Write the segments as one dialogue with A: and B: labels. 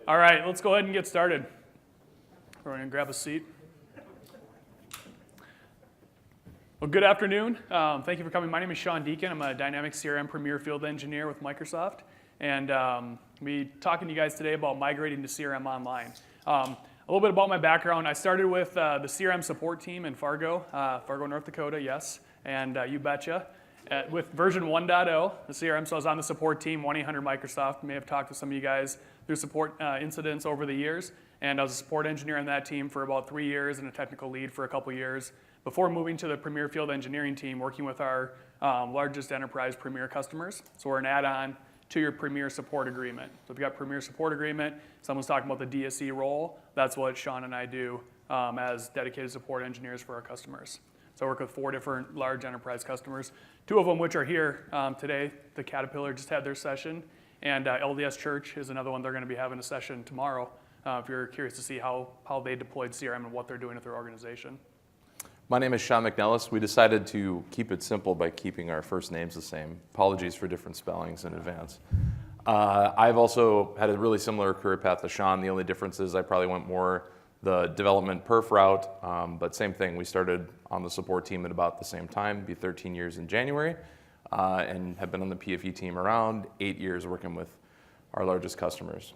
A: All right, let's go ahead and get started. We're going to grab a seat. Well, good afternoon. Thank you for coming. My name is Sean Deacon. I'm a Dynamics CRM Premier Field Engineer with Microsoft. And I'll be talking to you guys today about migrating to CRM Online. A little bit about my background. I started with the CRM support team in Fargo, North Dakota, yes, and you betcha. With version 1.0, the CRM, so I was on the support team, 1-800-Microsoft. May have talked to some of you guys through support incidents over the years. And I was a support engineer on that team for about 3 years and a technical lead for a couple years before moving to the Premier Field Engineering team, working with our largest enterprise Premier customers. So we're an add-on to your Premier support agreement. So if you've got Premier support agreement, someone's talking about the DSE role, that's what Sean and I do as dedicated support engineers for our customers. So I work with 4 different large enterprise customers, 2 of them which are here today. The Caterpillar just had their session, and LDS Church is another one. They're going to be having a session tomorrow if you're curious to see how they deployed CRM and what they're doing with their organization.
B: My name is Sean McNellis. We decided to keep it simple by keeping our first names the same. Apologies for different spellings in advance. I've also had a really similar career path to Sean. The only difference is I probably went more the development perf route, but same thing. We started on the support team at about the same time, be 13 years in January, and have been on the PFE team around 8 years working with our largest customers.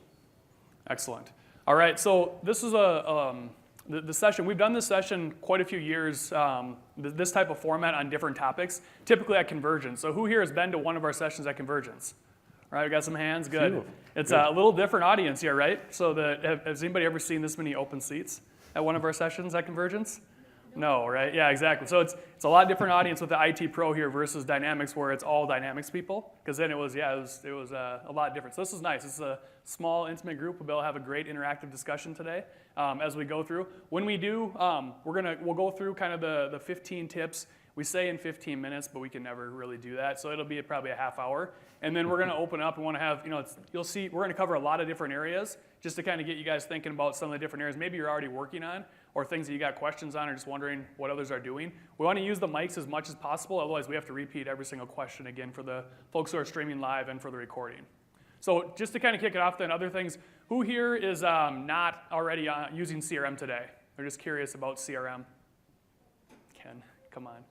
A: Excellent. All right, so this is the session. We've done this session quite a few years, this type of format on different topics, typically at Convergence. So who here has been to one of our sessions at Convergence? All right, we got some hands, good. It's a little different audience here, right? So has anybody ever seen this many open seats at one of our sessions at Convergence? No, right? Yeah, exactly. So it's a lot different audience with the IT Pro here versus Dynamics, where it's all Dynamics people. Because then it was a lot different. So this is nice. This is a small, intimate group. We'll be able to have a great interactive discussion today as we go through. When we do, we'll go through kind of the 15 tips. We say in 15 minutes, but we can never really do that. So it'll be probably a half hour. And then we're going to open up and want to have, you'll see, we're going to cover a lot of different areas just to kind of get you guys thinking about some of the different areas maybe you're already working on or things that you got questions on or just wondering what others are doing. We want to use the mics as much as possible. Otherwise, we have to repeat every single question again for the folks who are streaming live and for the recording. So just to kind of kick it off then, other things, who here is not already using CRM today? They're just curious about CRM. Ken, come on.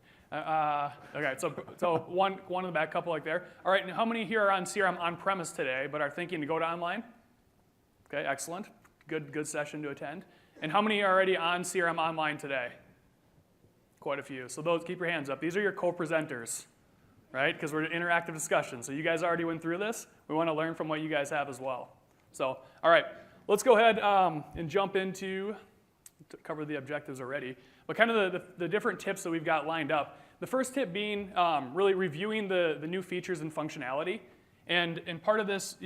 A: Okay, so one in the back, couple like there. All right, and how many here are on CRM on-premise today but are thinking to go to online? Okay, excellent. Good session to attend. And how many are already on CRM Online today? Quite a few. So those, keep your hands up. These are your co-presenters, right? Because we're in interactive discussion. So you guys already went through this. We want to learn from what you guys have as well. So, all right, let's go ahead and jump into, to cover the objectives already, but kind of the different tips that we've got lined up. The first tip being really reviewing the new features and functionality. And part of this,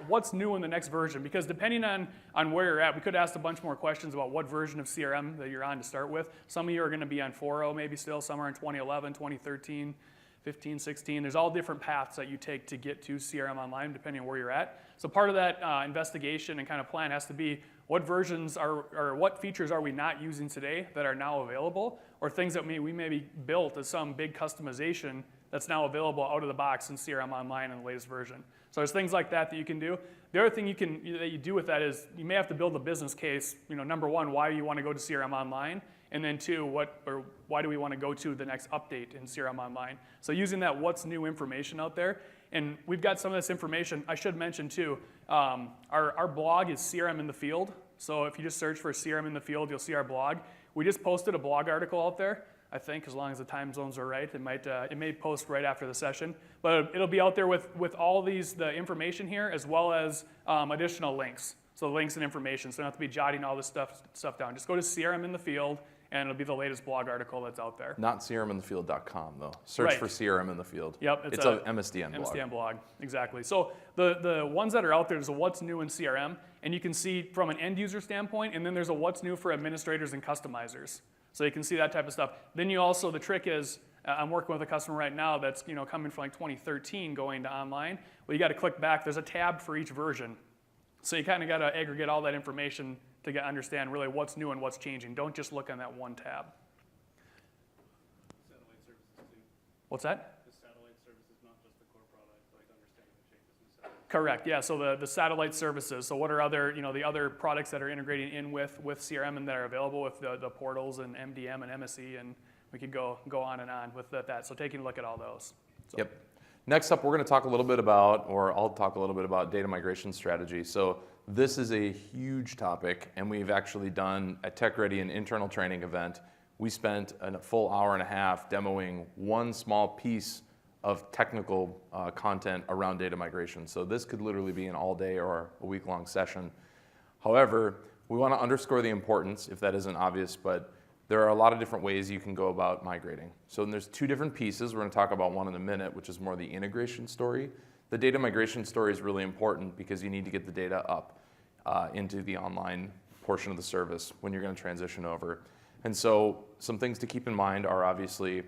A: what's new in the next version? Because depending on where you're at, we could ask a bunch more questions about what version of CRM that you're on to start with. Some of you are going to be on 4.0 maybe still. Some are in 2011, 2013, 15, 16. There's all different paths that you take to get to CRM Online depending on where you're at. So part of that investigation and kind of plan has to be what versions or what features are we not using today that are now available, or things that we maybe built as some big customization that's now available out of the box in CRM Online in the latest version. So there's things like that you can do. The other thing that you do with that is you may have to build a business case. Number one, why you want to go to CRM Online, and then 2, why do we want to go to the next update in CRM Online? So using that what's new information out there, and we've got some of this information. I should mention too, our blog is CRM in the Field. So if you just search for CRM in the Field, you'll see our blog. We just posted a blog article out there. I think as long as the time zones are right, it may post right after the session. But it'll be out there with all the information here as well as additional links. So links and information. So you don't have to be jotting all this stuff down. Just go to CRM in the Field, and it'll be the latest blog article that's out there.
B: Not crminthefield.com, though. Search for CRM in the Field.
A: Yep.
B: It's a MSDN blog.
A: MSDN blog, exactly. So the ones that are out there, there's a what's new in CRM, and you can see from an end user standpoint, and then there's a what's new for administrators and customizers. So you can see that type of stuff. Then you also, the trick is, I'm working with a customer right now that's coming from like 2013 going to online. Well, you got to click back. There's a tab for each version. So you kind of got to aggregate all that information to understand really what's new and what's changing. Don't just look on that one tab.
C: Satellite services too.
A: What's that?
C: The satellite services, not just the core product, like understanding the changes in the satellite.
A: Correct. Yeah. So the satellite services. So what are other, the other products that are integrating in with CRM and that are available with the portals and MDM and MSE, and we could go on and on with that. So taking a look at all those. So.
B: Yep. Next up, we're going to talk a little bit about, or I'll talk a little bit about data migration strategy. So this is a huge topic, and we've actually done at Tech Ready an internal training event. We spent a full hour and a half demoing one small piece of technical content around data migration. So this could literally be an all day or a week-long session. However, we want to underscore the importance, if that isn't obvious, but there are a lot of different ways you can go about migrating. So there's two different pieces. We're going to talk about one in a minute, which is more the integration story. The data migration story is really important because you need to get the data up into the online portion of the service when you're going to transition over. And so some things to keep in mind are obviously,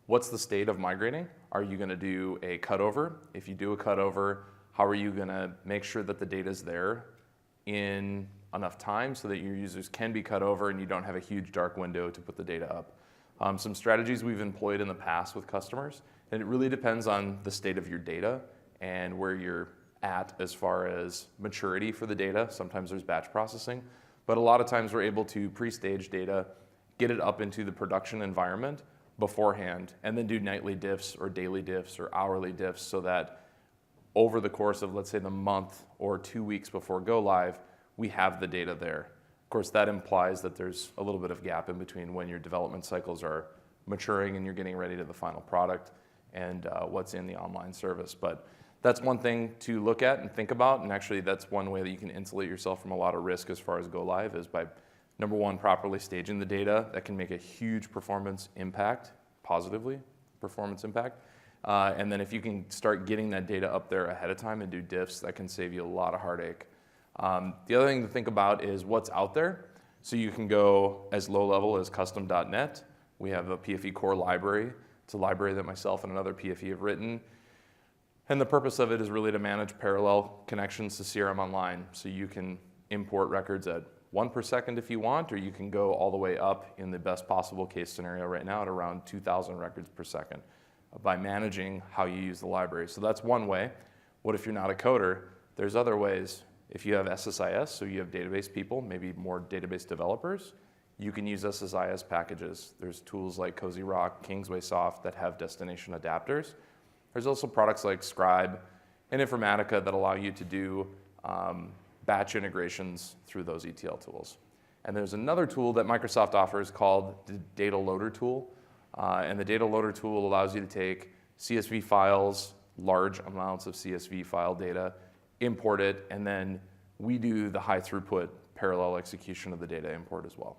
B: what's the state of migrating? Are you going to do a cutover? If you do a cutover, how are you going to make sure that the data is there in enough time so that your users can be cut over and you don't have a huge dark window to put the data up? Some strategies we've employed in the past with customers, and it really depends on the state of your data and where you're at as far as maturity for the data. Sometimes there's batch processing, but a lot of times we're able to pre-stage data, get it up into the production environment beforehand, and then do nightly diffs or daily diffs or hourly diffs so that over the course of, let's say, the month or 2 weeks before go live, we have the data there. Of course, that implies that there's a little bit of gap in between when your development cycles are maturing and you're getting ready to the final product and what's in the online service. But that's one thing to look at and think about, and actually that's one way that you can insulate yourself from a lot of risk as far as go live is by, number one, properly staging the data. That can make a huge performance impact, positively, performance impact. And then if you can start getting that data up there ahead of time and do diffs, that can save you a lot of heartache. The other thing to think about is what's out there. So you can go as low level as custom.net. We have a PFE core library. It's a library that myself and another PFE have written. And the purpose of it is really to manage parallel connections to CRM Online. So you can import records at 1 per second if you want, or you can go all the way up in the best possible case scenario right now at around 2,000 records per second by managing how you use the library. So that's one way. What if you're not a coder? There's other ways. If you have SSIS, so you have database people, maybe more database developers, you can use SSIS packages. There's tools like Cozy Rock, Kingsway Soft that have destination adapters. There's also products like Scribe and Informatica that allow you to do batch integrations through those ETL tools. And there's another tool that Microsoft offers called the Data Loader tool. And the Data Loader tool allows you to take CSV files, large amounts of CSV file data, import it, and then we do the high throughput parallel execution of the data import as well.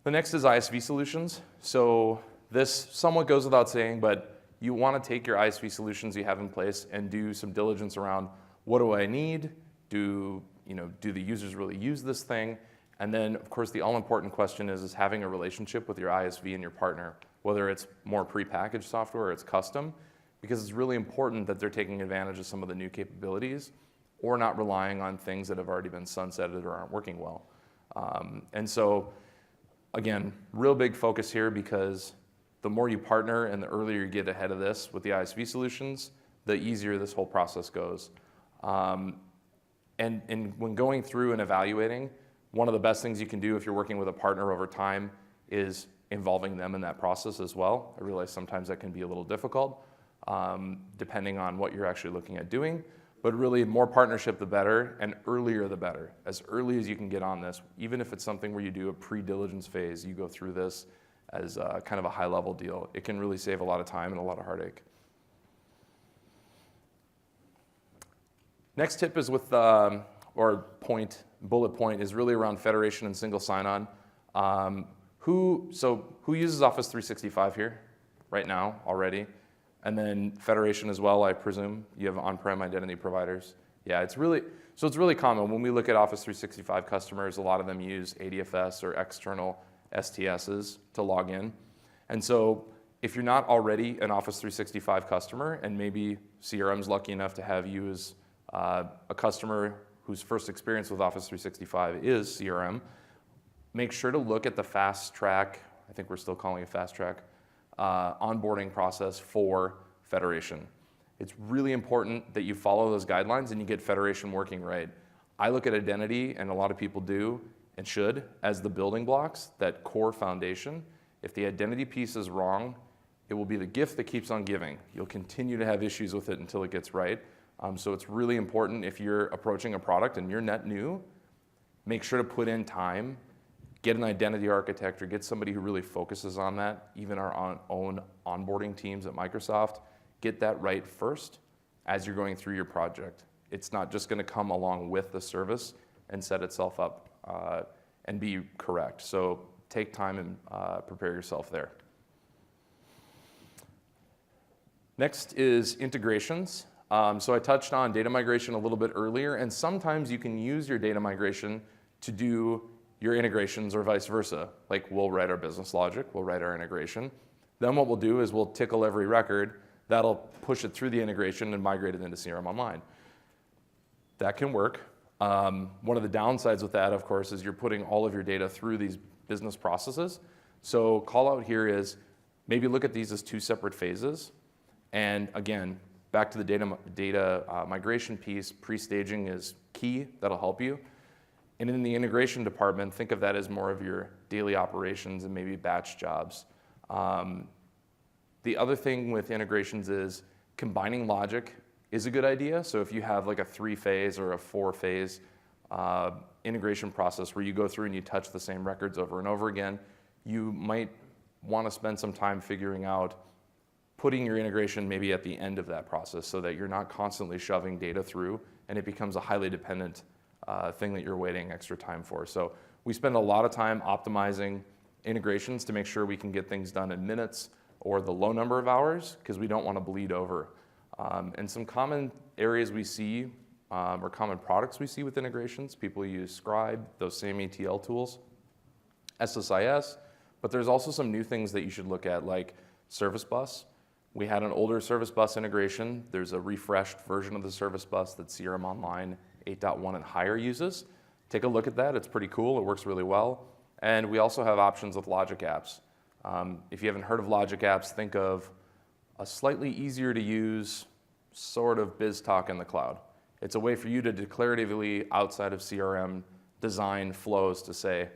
B: The next is ISV solutions. So this somewhat goes without saying, but you want to take your ISV solutions you have in place and do some diligence around what do I need? Do the users really use this thing? And then, of course, the all-important question is having a relationship with your ISV and your partner, whether it's more prepackaged software or it's custom, because it's really important that they're taking advantage of some of the new capabilities or not relying on things that have already been sunsetted or aren't working well. And so, again, real big focus here because the more you partner and the earlier you get ahead of this with the ISV solutions, the easier this whole process goes. And when going through and evaluating, one of the best things you can do if you're working with a partner over time is involving them in that process as well. I realize sometimes that can be a little difficult, depending on what you're actually looking at doing. But really, more partnership the better, and earlier the better. As early as you can get on this, even if it's something where you do a pre-diligence phase, you go through this as kind of a high-level deal. It can really save a lot of time and a lot of heartache. Next tip is with, bullet point is really around federation and single sign-on. Who uses Office 365 here right now already? And then federation as well, I presume. You have on-prem identity providers. Yeah, it's really common. When we look at Office 365 customers, a lot of them use ADFS or external STSs to log in. And so if you're not already an Office 365 customer, and maybe CRM's lucky enough to have you as a customer whose first experience with Office 365 is CRM, make sure to look at the fast track, I think we're still calling it fast track, onboarding process for federation. It's really important that you follow those guidelines and you get federation working right. I look at identity, and a lot of people do and should, as the building blocks, that core foundation. If the identity piece is wrong, it will be the gift that keeps on giving. You'll continue to have issues with it until it gets right. So it's really important if you're approaching a product and you're net new, make sure to put in time, get an identity architect or get somebody who really focuses on that, even our own onboarding teams at Microsoft. Get that right first as you're going through your project. It's not just going to come along with the service and set itself up and be correct. So take time and prepare yourself there. Next is integrations. So I touched on data migration a little bit earlier, and sometimes you can use your data migration to do your integrations or vice versa. Like we'll write our business logic, we'll write our integration. Then what we'll do is we'll tickle every record. That'll push it through the integration and migrate it into CRM Online. That can work. One of the downsides with that, of course, is you're putting all of your data through these business processes. So call out here is maybe look at these as two separate phases. And again, back to the data migration piece, pre-staging is key. That'll help you. And in the integration department, think of that as more of your daily operations and maybe batch jobs. The other thing with integrations is combining logic is a good idea. So if you have like a 3-phase or a 4-phase integration process where you go through and you touch the same records over and over again, you might want to spend some time figuring out putting your integration maybe at the end of that process so that you're not constantly shoving data through and it becomes a highly dependent thing that you're waiting extra time for. So we spend a lot of time optimizing integrations to make sure we can get things done in minutes or the low number of hours because we don't want to bleed over. And some common areas we see or common products we see with integrations, people use Scribe, those same ETL tools, SSIS, but there's also some new things that you should look at like Service Bus. We had an older Service Bus integration. There's a refreshed version of the Service Bus that CRM Online 8.1 and higher uses. Take a look at that. It's pretty cool. It works really well. And we also have options with Logic Apps. If you haven't heard of Logic Apps, think of a slightly easier to use sort of BizTalk in the cloud. It's a way for you to declaratively, outside of CRM, design flows to say,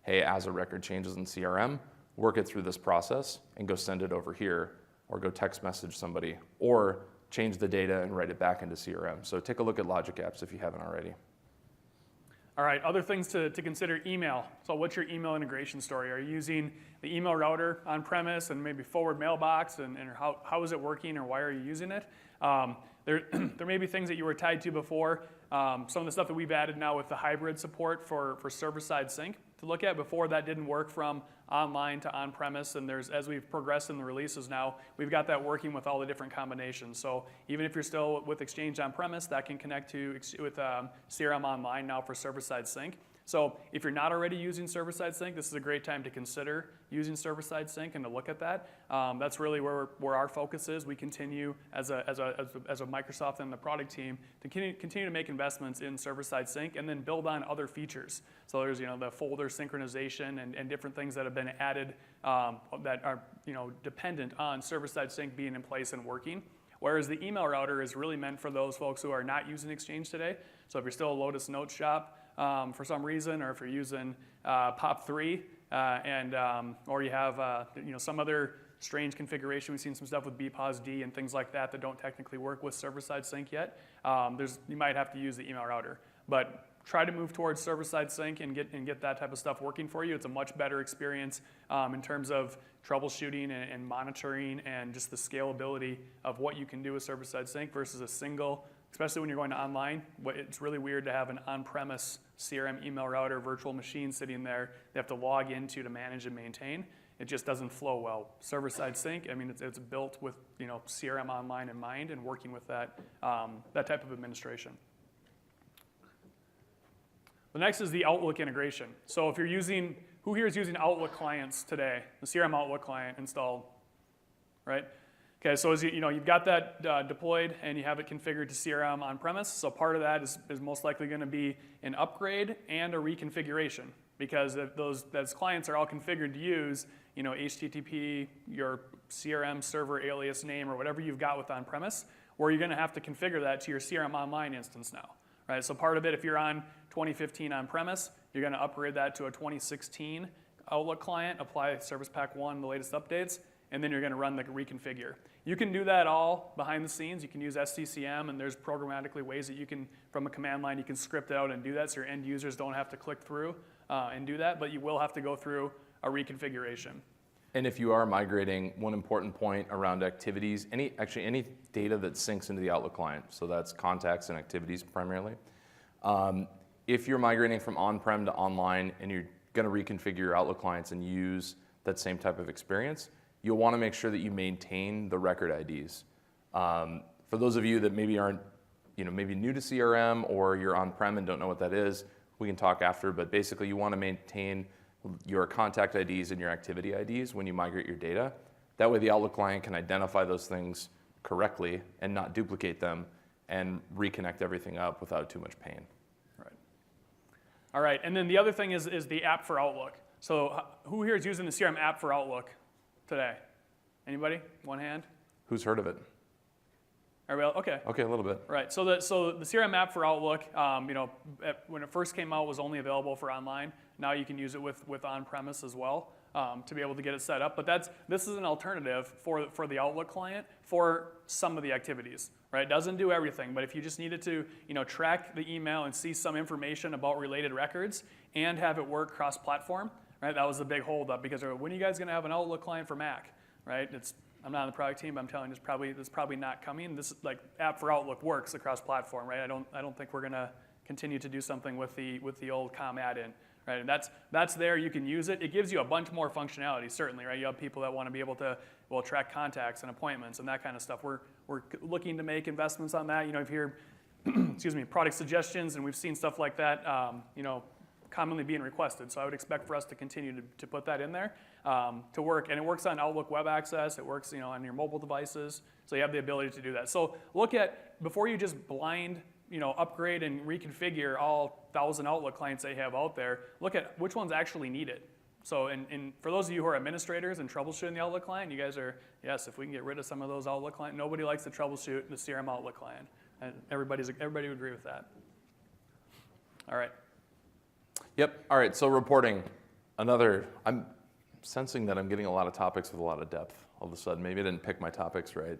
B: hey, as a record changes in CRM, work it through this process and go send it over here, or go text message somebody, or change the data and write it back into CRM. So take a look at Logic Apps if you haven't already.
A: All right, other things to consider, email. So what's your email integration story? Are you using the email router on-premise and maybe forward mailbox, and how is it working, or why are you using it? There may be things that you were tied to before. Some of the stuff that we've added now with the hybrid support for server-side sync to look at. Before, that didn't work from online to on-premise, and as we've progressed in the releases now, we've got that working with all the different combinations. So even if you're still with Exchange on-premise, that can connect with CRM Online now for server-side sync. So if you're not already using server-side sync, this is a great time to consider using server-side sync and to look at that. That's really where our focus is. We continue as a Microsoft and the product team to continue to make investments in server-side sync and then build on other features. So there's the folder synchronization and different things that have been added that are dependent on server-side sync being in place and working. Whereas the email router is really meant for those folks who are not using Exchange today. So if you're still a Lotus Note shop for some reason, or if you're using POP3 or you have some other strange configuration. We've seen some stuff with bpos-d and things like that don't technically work with server-side sync yet. You might have to use the email router, but try to move towards server-side sync and get that type of stuff working for you. It's a much better experience in terms of troubleshooting and monitoring and just the scalability of what you can do with server-side sync versus a single, especially when you're going to online. It's really weird to have an on-premise CRM email router virtual machine sitting there they have to log into to manage and maintain. It just doesn't flow well. Server-side sync, it's built with CRM Online in mind and working with that type of administration. The next is the Outlook integration. So if you're who here is using Outlook clients today? The CRM Outlook client installed, right? Okay, so as you've got that deployed and you have it configured to CRM on-premise, so part of that is most likely going to be an upgrade and a reconfiguration, because if those clients are all configured to use HTTP, your CRM server alias name or whatever you've got with on-premise, where you're going to have to configure that to your CRM Online instance now. Right? So part of it, if you're on 2015 on-premise, you're going to upgrade that to a 2016 Outlook client, apply Service Pack 1, the latest updates, and then you're going to run the reconfigure. You can do that all behind the scenes. You can use SCCM, and there's programmatically ways that you can, from a command line, you can script it out and do that so your end users don't have to click through and do that, but you will have to go through a reconfiguration.
B: And if you are migrating, one important point around activities, any data that syncs into the Outlook client, so that's contacts and activities primarily. If you're migrating from on-prem to online and you're going to reconfigure your Outlook clients and use that same type of experience, you'll want to make sure that you maintain the record IDs. For those of you that maybe aren't, maybe new to CRM or you're on-prem and don't know what that is, we can talk after, but basically you want to maintain your contact IDs and your activity IDs when you migrate your data. That way the Outlook client can identify those things correctly and not duplicate them and reconnect everything up without too much pain.
A: Right. All right, and then the other thing is the app for Outlook. So who here is using the CRM app for Outlook today? Anybody? One hand?
B: Who's heard of it?
A: Everybody else? Okay.
B: Okay, a little bit.
A: Right. So the CRM app for Outlook, when it first came out, was only available for online. Now you can use it with on-premise as well to be able to get it set up. But this is an alternative for the Outlook client for some of the activities. Right. It doesn't do everything, but if you just needed to track the email and see some information about related records and have it work cross-platform, right? That was the big holdup because when are you guys going to have an Outlook client for Mac? Right. I'm not on the product team, but I'm telling you, it's probably not coming. This app for Outlook works across platform, right? I don't think we're going to continue to do something with the old com add-in, right? And that's there. You can use it. It gives you a bunch more functionality, certainly, right? You have people that want to be able to track contacts and appointments and that kind of stuff. We're looking to make investments on that. If you're excuse me, product suggestions, and we've seen stuff like that, commonly being requested. So I would expect for us to continue to put that in there to work. And it works on Outlook Web Access. It works on your mobile devices. So you have the ability to do that. So look at, before you just blind upgrade and reconfigure all 1,000 Outlook clients they have out there, look at which ones actually need it. So and for those of you who are administrators and troubleshooting the Outlook client, you guys are, yes, if we can get rid of some of those Outlook clients, nobody likes to troubleshoot the CRM Outlook client. And everybody would agree with that. All right.
B: Yep. All right. So reporting, I'm sensing that I'm getting a lot of topics with a lot of depth all of a sudden. Maybe I didn't pick my topics right.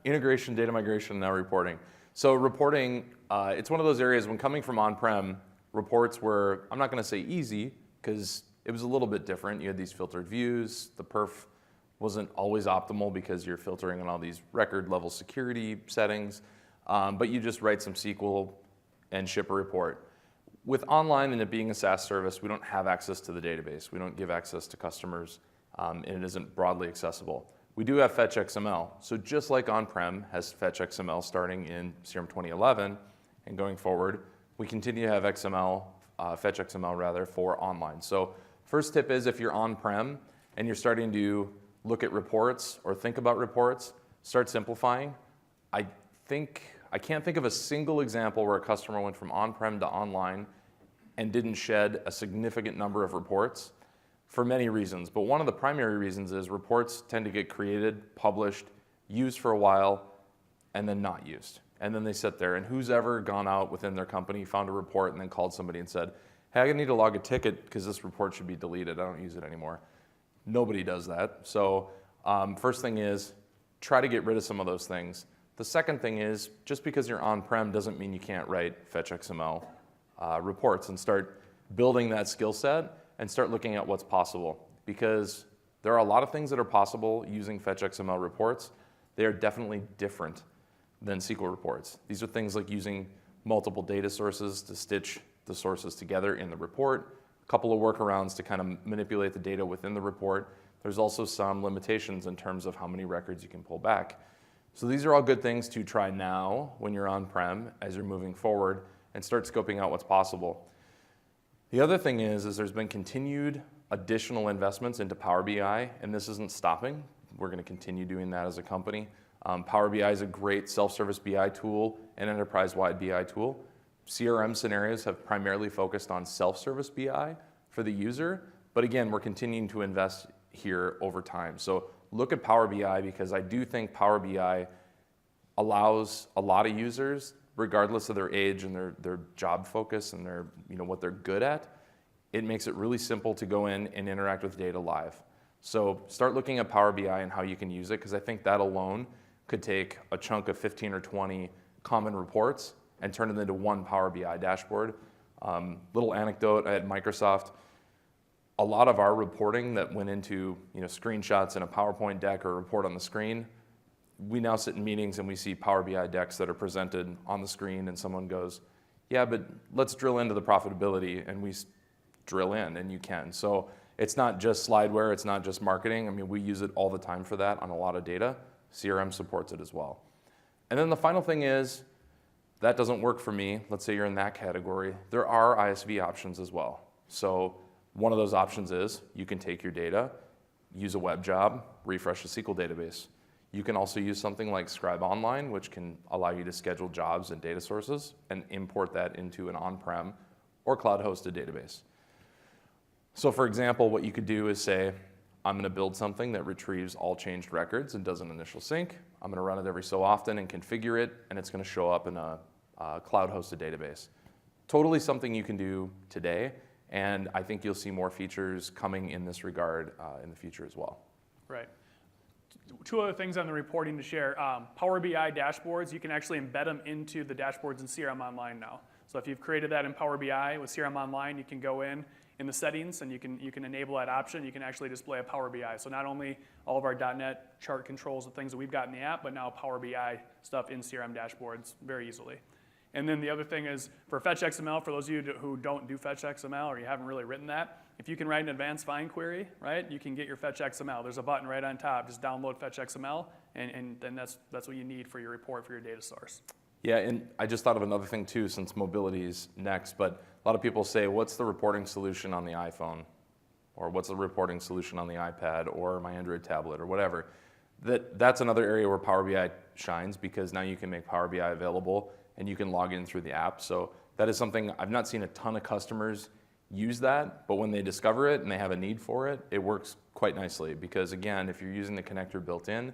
B: Integration, data migration, now reporting. So reporting, it's one of those areas when coming from on-prem, reports were, I'm not going to say easy because it was a little bit different. You had these filtered views. The perf wasn't always optimal because you're filtering on all these record level security settings. But you just write some SQL and ship a report. With online and it being a SaaS service, we don't have access to the database. We don't give access to customers, and it isn't broadly accessible. We do have Fetch XML. So just like on-prem has Fetch XML starting in CRM 2011 and going forward, we continue to have XML, Fetch XML rather, for online. So first tip is if you're on-prem and you're starting to look at reports or think about reports, start simplifying. I can't think of a single example where a customer went from on-prem to online and didn't shed a significant number of reports for many reasons. But one of the primary reasons is reports tend to get created, published, used for a while, and then not used. And then they sit there, and who's ever gone out within their company, found a report, and then called somebody and said, hey, I need to log a ticket because this report should be deleted. I don't use it anymore. Nobody does that. So first thing is try to get rid of some of those things. The second thing is just because you're on-prem doesn't mean you can't write Fetch XML reports and start building that skill set and start looking at what's possible. Because there are a lot of things that are possible using Fetch XML reports. They are definitely different than SQL reports. These are things like using multiple data sources to stitch the sources together in the report, a couple of workarounds to kind of manipulate the data within the report. There's also some limitations in terms of how many records you can pull back. So these are all good things to try now when you're on-prem as you're moving forward and start scoping out what's possible. The other thing is there's been continued additional investments into Power BI, and this isn't stopping. We're going to continue doing that as a company. Power BI is a great self-service BI tool and enterprise-wide BI tool. CRM scenarios have primarily focused on self-service BI for the user, but again, we're continuing to invest here over time. So look at Power BI, because I do think Power BI allows a lot of users, regardless of their age and their job focus and their, what they're good at, it makes it really simple to go in and interact with data live. So start looking at Power BI and how you can use it, because I think that alone could take a chunk of 15 or 20 common reports and turn it into one Power BI dashboard. Little anecdote at Microsoft, a lot of our reporting that went into screenshots in a PowerPoint deck or a report on the screen, we now sit in meetings and we see Power BI decks that are presented on the screen, and someone goes, yeah, but let's drill into the profitability, and we drill in, and you can. So it's not just slideware, it's not just marketing. I mean, we use it all the time for that on a lot of data. CRM supports it as well. And then the final thing is, that doesn't work for me. Let's say you're in that category. There are ISV options as well. So one of those options is you can take your data, use a web job, refresh a SQL database. You can also use something like CRM Online, which can allow you to schedule jobs and data sources and import that into an on-prem or cloud-hosted database. So for example, what you could do is say, I'm going to build something that retrieves all changed records and does an initial sync. I'm going to run it every so often and configure it, and it's going to show up in a cloud-hosted database. Totally something you can do today, and I think you'll see more features coming in this regard in the future as well.
A: Right. Two other things on the reporting to share. Power BI dashboards, you can actually embed them into the dashboards in CRM Online now. So if you've created that in Power BI with CRM Online, you can go in the settings and you can enable that option. You can actually display a Power BI. So not only all of our .NET chart controls and things that we've got in the app, but now Power BI stuff in CRM dashboards very easily. And then the other thing is for Fetch XML, for those of you who don't do Fetch XML or you haven't really written that, if you can write an advanced find query, right, you can get your Fetch XML. There's a button right on top. Just download Fetch XML, and then that's what you need for your report for your data source.
B: Yeah, and I just thought of another thing too, since mobility is next, but a lot of people say, what's the reporting solution on the iPhone? Or what's the reporting solution on the iPad or my Android tablet or whatever? That's another area where Power BI shines, because now you can make Power BI available and you can log in through the app. So that is something I've not seen a ton of customers use that, but when they discover it and they have a need for it, it works quite nicely, because again, if you're using the connector built in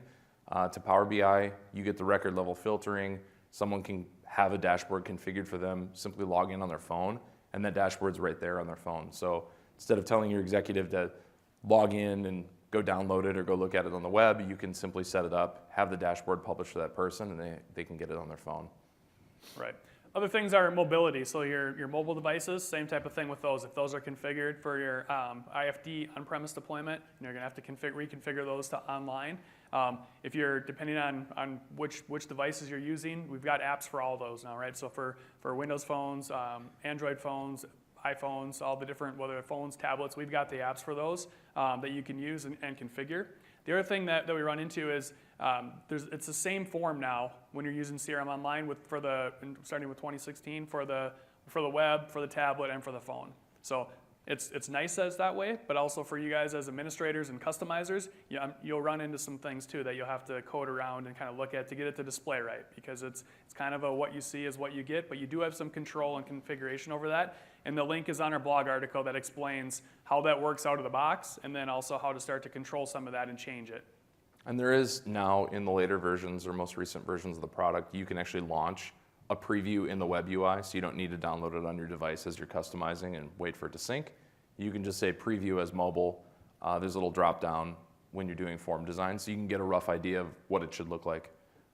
B: to Power BI, you get the record level filtering. Someone can have a dashboard configured for them, simply log in on their phone, and that dashboard's right there on their phone. So instead of telling your executive to log in and go download it or go look at it on the web, you can simply set it up, have the dashboard published to that person, and they can get it on their phone.
A: Right. Other things are mobility. So your mobile devices, same type of thing with those. If those are configured for your IFD on-premise deployment, you're going to have to reconfigure those to online. If you're, depending on which devices you're using, we've got apps for all those now, right? So for Windows phones, Android phones, iPhones, all the different, whether they're phones, tablets, we've got the apps for those that you can use and configure. The other thing that we run into is it's the same form now when you're using CRM Online starting with 2016 for the web, for the tablet, and for the phone. So it's nice that it's that way, but also for you guys as administrators and customizers, you'll run into some things too that you'll have to code around and kind of look at to get it to display right, because it's kind of what you see is what you get, but you do have some control and configuration over that. And the link is on our blog article that explains how that works out of the box, and then also how to start to control some of that and change it.
B: And there is now, in the later versions or most recent versions of the product, you can actually launch a preview in the web UI, so you don't need to download it on your device as you're customizing and wait for it to sync. You can just say preview as mobile. There's a little drop down when you're doing form design, so you can get a rough idea of what it should look like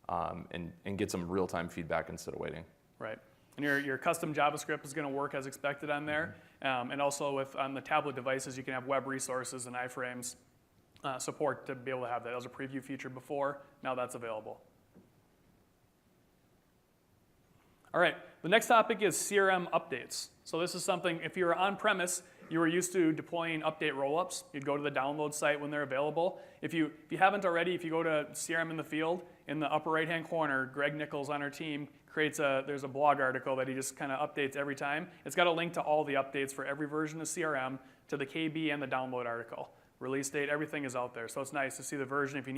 B: and get some real-time feedback instead of waiting.
A: Right. And your custom JavaScript is going to work as expected on there. And also on the tablet devices, you can have web resources and iframes support to be able to have that. That was a preview feature before. Now that's available. All right, the next topic is CRM updates. So this is something, if you're on-premise, you were used to deploying update rollups. You'd go to the download site when they're available. If you haven't already, if you go to CRM in the field, in the upper right-hand corner, Greg Nichols on our team there's a blog article that he just kind of updates every time. It's got a link to all the updates for every version of CRM, to the KB and the download article. Release date, everything is out there. So it's nice to see the version. If you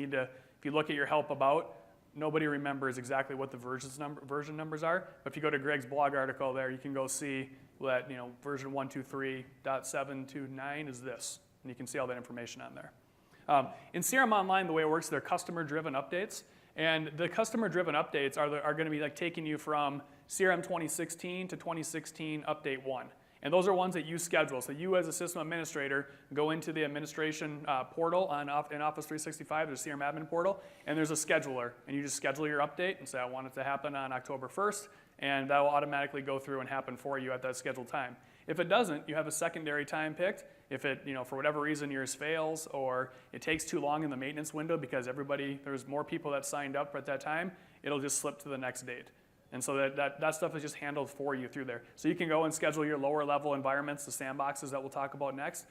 A: look at your help about, nobody remembers exactly what the version numbers are. But if you go to Greg's blog article there, you can go see that version 123.729 is this. And you can see all that information on there. In CRM Online, the way it works, they're customer-driven updates. And the customer-driven updates are going to be like taking you from CRM 2016 to 2016 update 1. And those are ones that you schedule. So you as a system administrator go into the administration portal in Office 365, there's a CRM admin portal, and there's a scheduler. And you just schedule your update and say, I want it to happen on October 1st, and that will automatically go through and happen for you at that scheduled time. If it doesn't, you have a secondary time picked. If it, for whatever reason yours fails or it takes too long in the maintenance window because there's more people that signed up at that time, it'll just slip to the next date. And so that stuff is just handled for you through there. So you can go and schedule your lower level environments, the sandboxes that we'll talk about next.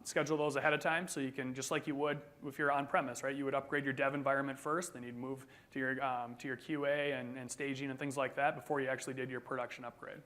A: Schedule those ahead of time so you can, just like you would if you're on premise, right? You would upgrade your dev environment first, then you'd move to your QA and staging and things like that before you actually did your production upgrade.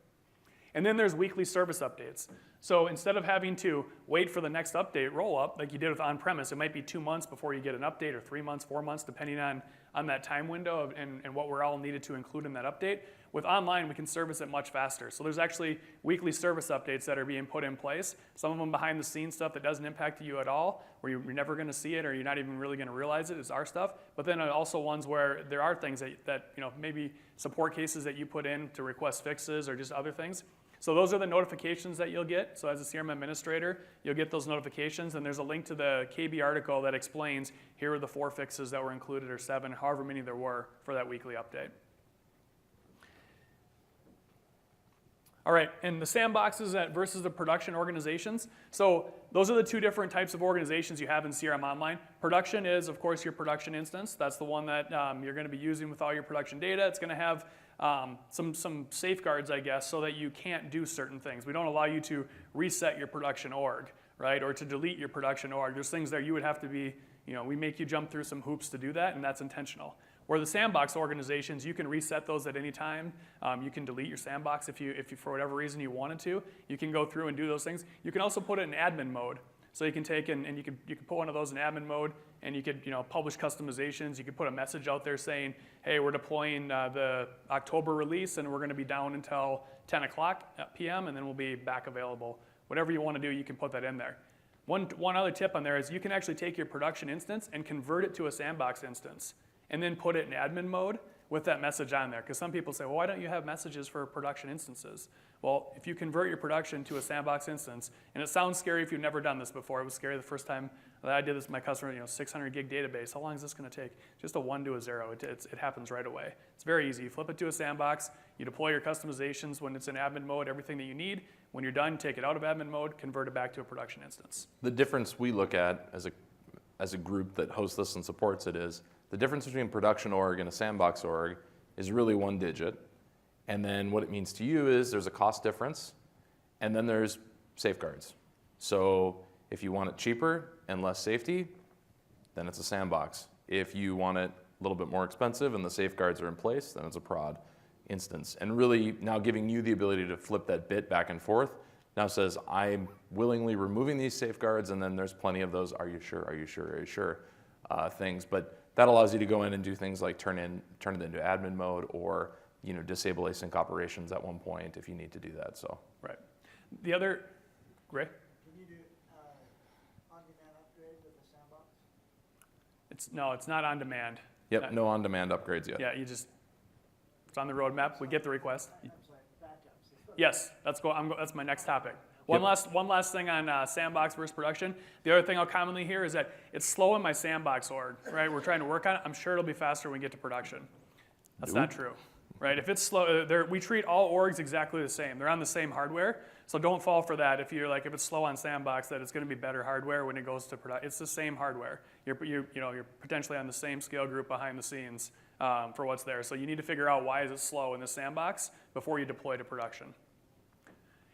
A: And then there's weekly service updates. So instead of having to wait for the next update roll up like you did with on-premise, it might be 2 months before you get an update, or 3 months, 4 months, depending on that time window and what we're all needed to include in that update. With online, we can service it much faster. So there's actually weekly service updates that are being put in place. Some of them behind the scenes stuff that doesn't impact you at all, where you're never going to see it or you're not even really going to realize it is our stuff. But then also ones where there are things that maybe support cases that you put in to request fixes or just other things. So those are the notifications that you'll get. So as a CRM administrator, you'll get those notifications, and there's a link to the KB article that explains here are the 4 fixes that were included, or 7, however many there were for that weekly update. All right, and the sandboxes versus the production organizations. So those are the 2 different types of organizations you have in CRM Online. Production is, of course, your production instance. That's the one that you're going to be using with all your production data. It's going to have some safeguards, I guess, so that you can't do certain things. We don't allow you to reset your production org, right, or to delete your production org. There's things there you would have to be, we make you jump through some hoops to do that, and that's intentional. Where the sandbox organizations, you can reset those at any time. You can delete your sandbox if you for whatever reason you wanted to. You can go through and do those things. You can also put it in admin mode. So you can take and you can put one of those in admin mode, and you could publish customizations. You could put a message out there saying, hey, we're deploying the October release, and we're going to be down until 10 o'clock p.m., and then we'll be back available. Whatever you want to do, you can put that in there. One other tip on there is you can actually take your production instance and convert it to a sandbox instance, and then put it in admin mode with that message on there. Because some people say, well, why don't you have messages for production instances? Well, if you convert your production to a sandbox instance, and it sounds scary if you've never done this before. It was scary the first time that I did this with my customer, 600 gig database. How long is this going to take? Just a 1 to a 0. It happens right away. It's very easy. You flip it to a sandbox. You deploy your customizations when it's in admin mode, everything that you need. When you're done, take it out of admin mode, convert it back to a production instance.
B: The difference we look at as a group that hosts this and supports it is the difference between production org and a sandbox org is really 1 digit. And then what it means to you is there's a cost difference, and then there's safeguards. So if you want it cheaper and less safety, then it's a sandbox. If you want it a little bit more expensive and the safeguards are in place, then it's a prod instance. And really now giving you the ability to flip that bit back and forth now says, I'm willingly removing these safeguards, and then there's plenty of those, are you sure, are you sure, are you sure, things. But that allows you to go in and do things like turn it into admin mode, or disable async operations at one point if you need to do that. So
A: right. The other, Ray?
C: Can you do on-demand upgrade with the sandbox?
A: It's not on demand.
B: Yep, no on-demand upgrades yet.
A: Yeah, it's on the roadmap. We get the request.
C: I'm sorry, backups.
A: Yes, that's my next topic. One last thing on sandbox versus production. The other thing I'll commonly hear is that it's slow in my sandbox org, right? We're trying to work on it. I'm sure it'll be faster when we get to production. That's not true, right? If it's slow, we treat all orgs exactly the same. They're on the same hardware, so don't fall for that. If if it's slow on sandbox, that it's going to be better hardware when it goes to production. It's the same hardware. You're potentially on the same scale group behind the scenes for what's there. So you need to figure out why is it slow in the sandbox before you deploy to production.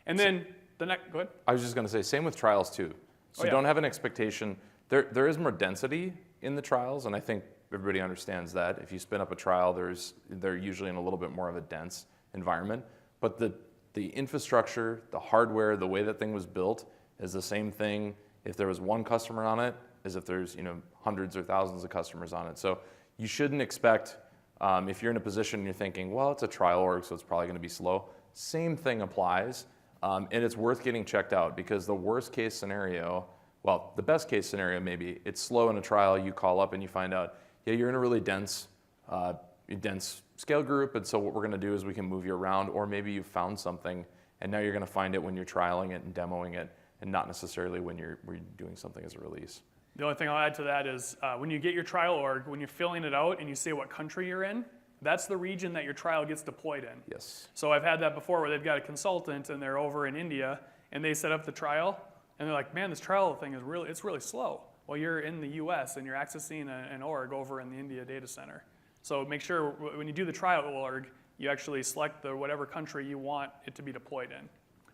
A: And then go ahead.
B: I was just going to say, same with trials too. So don't have an expectation. There is more density in the trials, and I think everybody understands that. If you spin up a trial, they're usually in a little bit more of a dense environment. But the infrastructure, the hardware, the way that thing was built is the same thing if there was one customer on it as if there's hundreds or thousands of customers on it. So you shouldn't expect, if you're in a position and you're thinking, well, it's a trial org, so it's probably going to be slow. Same thing applies. And it's worth getting checked out, because the worst case scenario Well, the best case scenario maybe it's slow in a trial. You call up and you find out, yeah, you're in a really dense scale group, and so what we're going to do is we can move you around, or maybe you found something and now you're going to find it when you're trialing it and demoing it, and not necessarily when you're doing something as a release.
A: The only thing I'll add to that is when you get your trial org, when you're filling it out and you say what country you're in, that's the region that your trial gets deployed in.
B: Yes.
A: So I've had that before where they've got a consultant and they're over in India and they set up the trial and they're like, man, this trial thing is really slow. Well, you're in the US and you're accessing an org over in the India data center. So make sure when you do the trial org, you actually select whatever country you want it to be deployed in.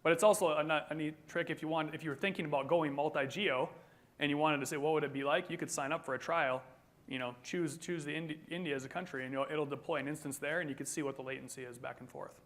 A: But it's also a neat trick if you were thinking about going multi-geo and you wanted to say, what would it be like? You could sign up for a trial, choose the India as a country, and it'll deploy an instance there, and you can see what the latency is back and forth.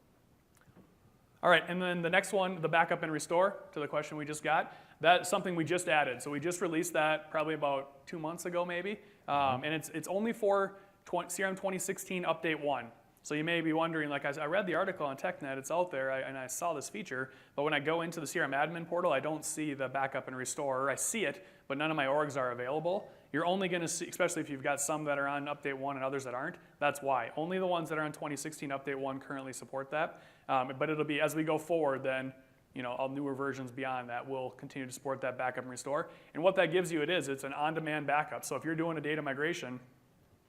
A: All right, and then the next one, the backup and restore, to the question we just got, that's something we just added. So we just released that probably about 2 months ago maybe, and it's only for CRM 2016 Update 1. So you may be wondering, like I read the article on TechNet, it's out there, and I saw this feature, but when I go into the CRM admin portal, I don't see the backup and restore, or I see it, but none of my orgs are available. You're only going to see, especially if you've got some that are on Update 1 and others that aren't, that's why. Only the ones that are on 2016 Update 1 currently support that, but it'll be, as we go forward, then all newer versions beyond that will continue to support that backup and restore. And what that gives you, it's an on-demand backup. So if you're doing a data migration,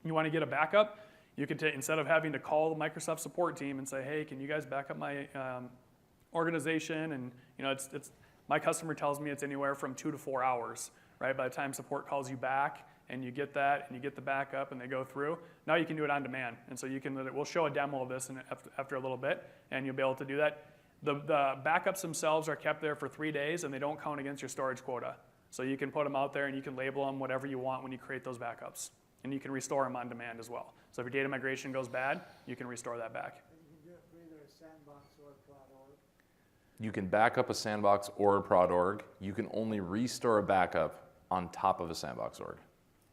A: you want to get a backup, you can take, instead of having to call the Microsoft support team and say, hey, can you guys back up my organization? And my customer tells me it's anywhere from 2 to 4 hours, right? By the time support calls you back and you get that and you get the backup and they go through, now you can do it on demand. And so we'll show a demo of this after a little bit, and you'll be able to do that. The backups themselves are kept there for 3 days, and they don't count against your storage quota. So you can put them out there and you can label them whatever you want when you create those backups. And you can restore them on demand as well. So if your data migration goes bad, you can restore that back.
C: And you can do it for either a sandbox or a prod org.
B: You can back up a sandbox or a prod org. You can only restore a backup on top of a sandbox org.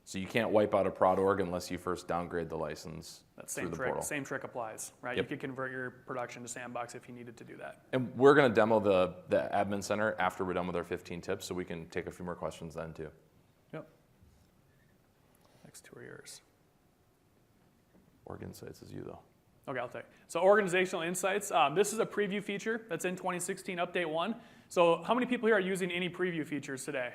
B: So you can't wipe out a prod org unless you first downgrade the license through the portal.
A: Same trick applies, right?
B: Yep.
A: You could convert your production to sandbox if you needed to do that.
B: And we're going to demo the admin center after we're done with our 15 tips, so we can take a few more questions then too.
A: Yep. Next 2 are yours.
B: Org Insights is you though.
A: Okay, I'll take it. So organizational insights, this is a preview feature that's in 2016 Update 1. So how many people here are using any preview features today?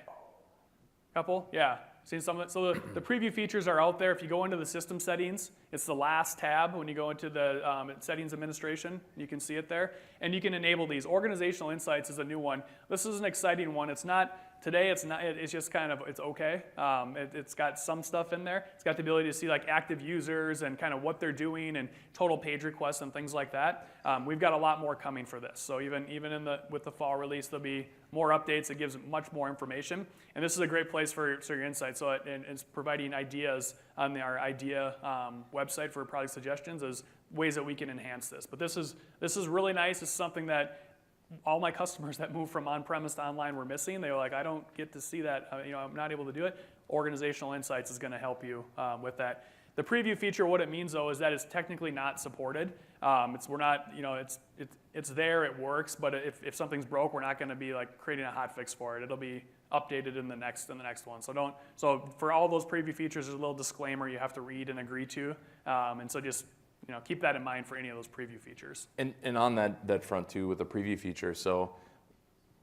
A: Couple? Yeah. Seen some of it? So the preview features are out there. If you go into the system settings, it's the last tab when you go into the settings administration. You can see it there. And you can enable these. Organizational insights is a new one. This is an exciting one. It's not, today it's just kind of, it's okay. It's got some stuff in there. It's got the ability to see like active users and kind of what they're doing and total page requests and things like that. We've got a lot more coming for this. So even with the fall release, there'll be more updates. It gives much more information. And this is a great place for your insights. So it's providing ideas on our idea website for product suggestions as ways that we can enhance this. But this is really nice. This is something that all my customers that moved from on-premise to online were missing. They were like, I don't get to see that. I'm not able to do it. Organizational insights is going to help you with that. The preview feature, what it means though, is that it's technically not supported. It's there, it works, but if something's broke, we're not going to be like creating a hot fix for it. It'll be updated in the next one. So for all those preview features, there's a little disclaimer you have to read and agree to, and so just keep that in mind for any of those preview features. And
B: on that front too, with the preview feature, so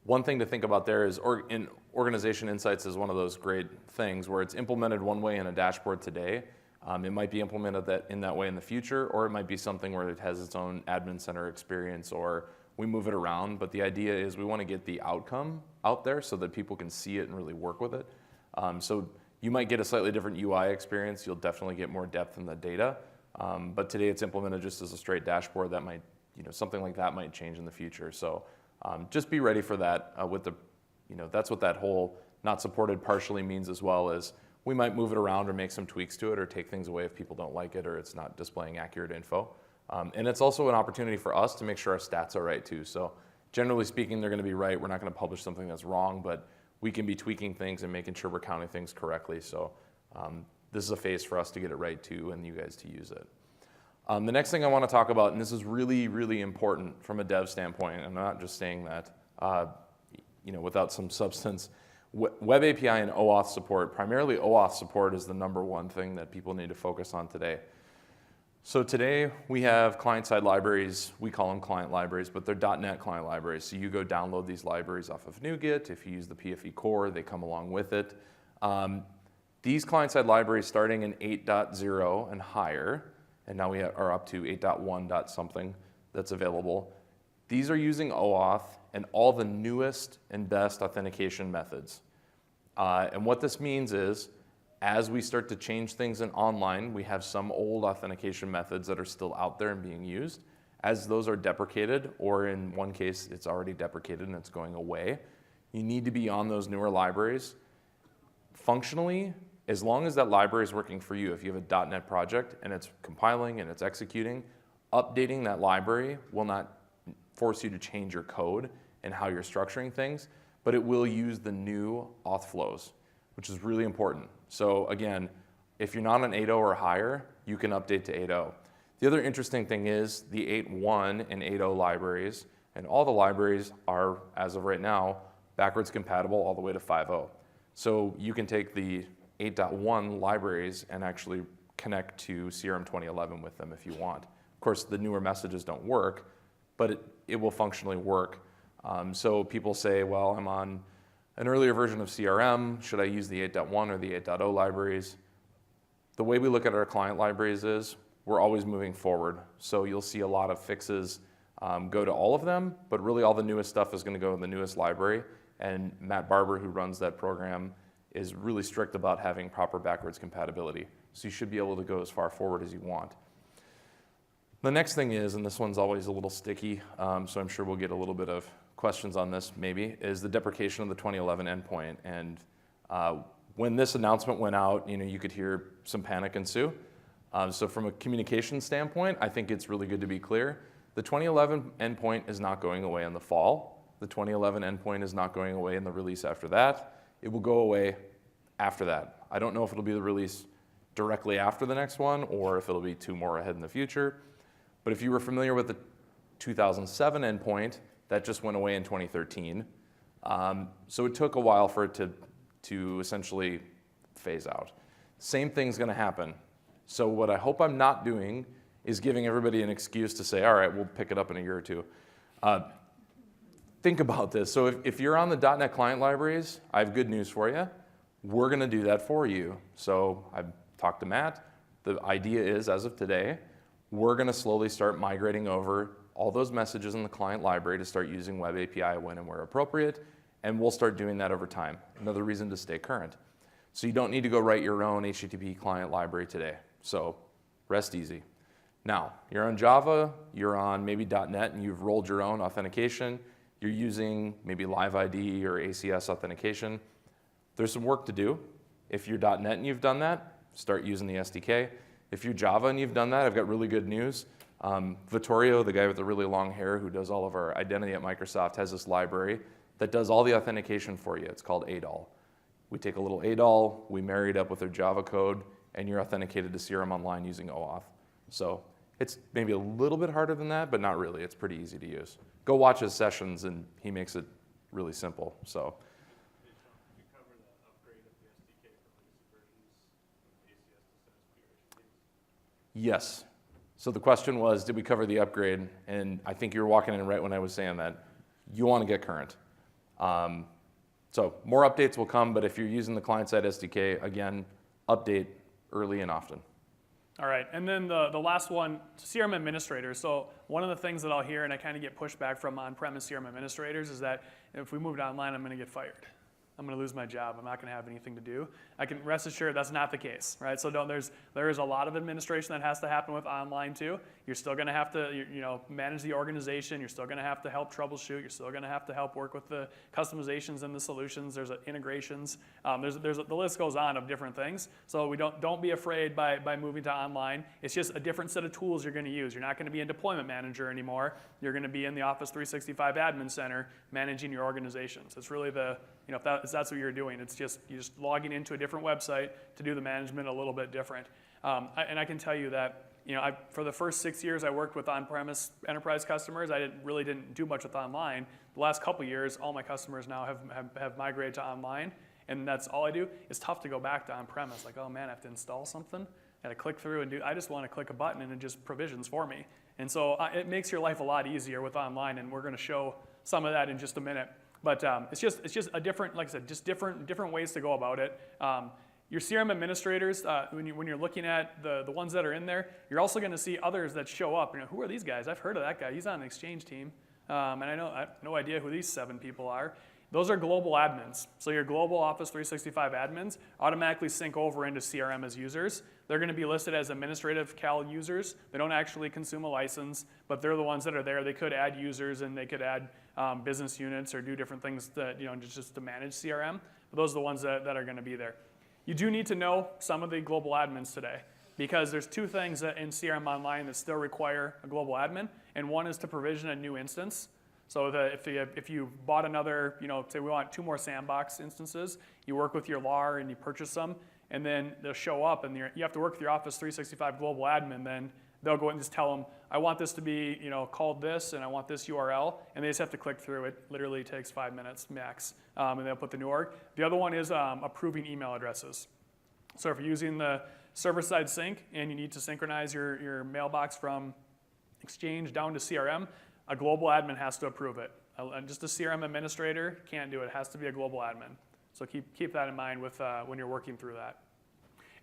B: one thing to think about there is in Organization Insights is one of those great things where it's implemented one way in a dashboard today. It might be implemented in that way in the future, or it might be something where it has its own admin center experience, or we move it around. But the idea is we want to get the outcome out there so that people can see it and really work with it. So you might get a slightly different UI experience. You'll definitely get more depth in the data. But today it's implemented just as a straight dashboard. That might, something like that might change in the future. So just be ready for that. That's what that whole not supported partially means as well, as we might move it around or make some tweaks to it or take things away if people don't like it or it's not displaying accurate info. And it's also an opportunity for us to make sure our stats are right too. So generally speaking, they're going to be right. We're not going to publish something that's wrong, but we can be tweaking things and making sure we're counting things correctly. So this is a phase for us to get it right too and you guys to use it. The next thing I want to talk about, and this is really, really important from a dev standpoint, and I'm not just saying that without some substance, Web API and OAuth support, primarily OAuth support, is the number one thing that people need to focus on today. So today we have client-side libraries. We call them client libraries, but they're .NET client libraries. So you go download these libraries off of NuGet. If you use the PFE core, they come along with it. These client-side libraries starting in 8.0 and higher, and now we are up to 8.1 something that's available. These are using OAuth and all the newest and best authentication methods. And what this means is, as we start to change things in online, we have some old authentication methods that are still out there and being used. As those are deprecated, or in one case, it's already deprecated and it's going away, you need to be on those newer libraries. Functionally, as long as that library is working for you, if you have a .NET project and it's compiling and it's executing, updating that library will not force you to change your code and how you're structuring things, but it will use the new auth flows, which is really important. So again, if you're not on 8.0 or higher, you can update to 8.0. The other interesting thing is the 8.1 and 8.0 libraries, and all the libraries are, as of right now, backwards compatible all the way to 5.0. So you can take the 8.1 libraries and actually connect to CRM 2011 with them if you want. Of course, the newer messages don't work, but it will functionally work. So people say, well, I'm on an earlier version of CRM. Should I use the 8.1 or the 8.0 libraries? The way we look at our client libraries is we're always moving forward. So you'll see a lot of fixes go to all of them, but really all the newest stuff is going to go in the newest library. And Matt Barber, who runs that program, is really strict about having proper backwards compatibility. So you should be able to go as far forward as you want. The next thing is, and this one's always a little sticky, so I'm sure we'll get a little bit of questions on this maybe, is the deprecation of the 2011 endpoint. And when this announcement went out, you could hear some panic ensue. So from a communication standpoint, I think it's really good to be clear. The 2011 endpoint is not going away in the fall. The 2011 endpoint is not going away in the release after that. It will go away after that. I don't know if it'll be the release directly after the next one or if it'll be 2 more ahead in the future. But if you were familiar with the 2007 endpoint, that just went away in 2013. So it took a while for it to essentially phase out. Same thing's going to happen. So what I hope I'm not doing is giving everybody an excuse to say, all right, we'll pick it up in a year or two. Think about this. So if you're on the .NET client libraries, I have good news for you. We're going to do that for you. So I've talked to Matt. The idea is, as of today, we're going to slowly start migrating over all those messages in the client library to start using Web API when and where appropriate, and we'll start doing that over time. Another reason to stay current. So you don't need to go write your own HTTP client library today. So rest easy. Now, you're on Java, you're on maybe .NET, and you've rolled your own authentication. You're using maybe Live ID or ACS authentication. There's some work to do. If you're .NET and you've done that, start using the SDK. If you're Java and you've done that, I've got really good news. Vittorio, the guy with the really long hair who does all of our identity at Microsoft, has this library that does all the authentication for you. It's called ADOL. We take a little ADOL, we marry it up with our Java code, and you're authenticated to CRM Online using OAuth. So it's maybe a little bit harder than that, but not really. It's pretty easy to use. Go watch his sessions, and he makes it really simple. So.
D: Did you cover the upgrade of the SDK from legacy versions of ACS to SaaS PHP?
B: Yes. So the question was, did we cover the upgrade? And I think you were walking in right when I was saying that. You want to get current. So more updates will come, but if you're using the client-side SDK, again, update early and often.
A: All right, and then the last one, CRM administrators. So one of the things that I'll hear, and I kind of get pushback from on-premise CRM administrators, is that if we move to online, I'm going to get fired. I'm going to lose my job. I'm not going to have anything to do. I can rest assured that's not the case, right? So there is a lot of administration that has to happen with online too. You're still going to have to manage the organization. You're still going to have to help troubleshoot. You're still going to have to help work with the customizations and the solutions. There's integrations. The list goes on of different things. So we don't be afraid by moving to online. It's just a different set of tools you're going to use. You're not going to be in Deployment Manager anymore. You're going to be in the Office 365 Admin Center managing your organizations. It's really if that's what you're doing, you're just logging into a different website to do the management a little bit different. And I can tell you that for the first 6 years I worked with on-premise enterprise customers, I really didn't do much with online. The last couple years, all my customers now have migrated to online, and that's all I do. It's tough to go back to on-premise. Like, oh man, I have to install something. I got to click through and I just want to click a button and it just provisions for me. And so it makes your life a lot easier with online, and we're going to show some of that in just a minute. But it's just a different, like I said, just different ways to go about it. Your CRM administrators, when you're looking at the ones that are in there, you're also going to see others that show up. Who are these guys? I've heard of that guy. He's on an Exchange team, and I have no idea who these 7 people are. Those are global admins. So your global Office 365 admins automatically sync over into CRM as users. They're going to be listed as administrative CAL users. They don't actually consume a license, but they're the ones that are there. They could add users, and they could add business units or do different things that, just to manage CRM. But those are the ones that are going to be there. You do need to know some of the global admins today, because there's 2 things that in CRM Online that still require a global admin, and one is to provision a new instance. So if you bought another, say we want 2 more sandbox instances, you work with your LAR and you purchase them, and then they'll show up, and you have to work with your Office 365 global admin. Then they'll go and just tell them, I want this to be called this, and I want this URL, and they just have to click through. It literally takes 5 minutes max, and they'll put the new org. The other one is approving email addresses. So if you're using the server-side sync and you need to synchronize your mailbox from Exchange down to CRM, a global admin has to approve it. Just a CRM administrator can't do it. It has to be a global admin. So keep that in mind with when you're working through that.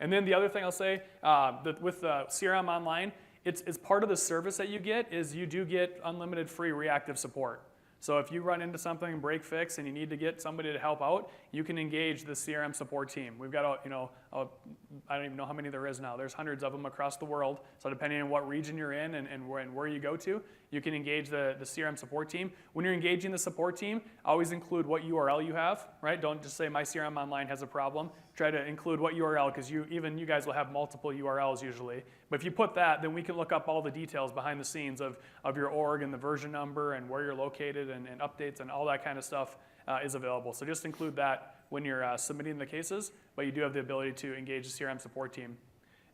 A: And then the other thing I'll say, with CRM Online, it's part of the service that you get is you do get unlimited free reactive support. So if you run into something, break fix, and you need to get somebody to help out, you can engage the CRM support team. We've got I don't even know how many there is now. There's hundreds of them across the world. So depending on what region you're in and where you go to, you can engage the CRM support team. When you're engaging the support team, always include what URL you have, right? Don't just say my CRM Online has a problem. Try to include what URL, because even you guys will have multiple URLs usually. But if you put that, then we can look up all the details behind the scenes of your org and the version number and where you're located and updates and all that kind of stuff is available. So just include that when you're submitting the cases, but you do have the ability to engage the CRM support team.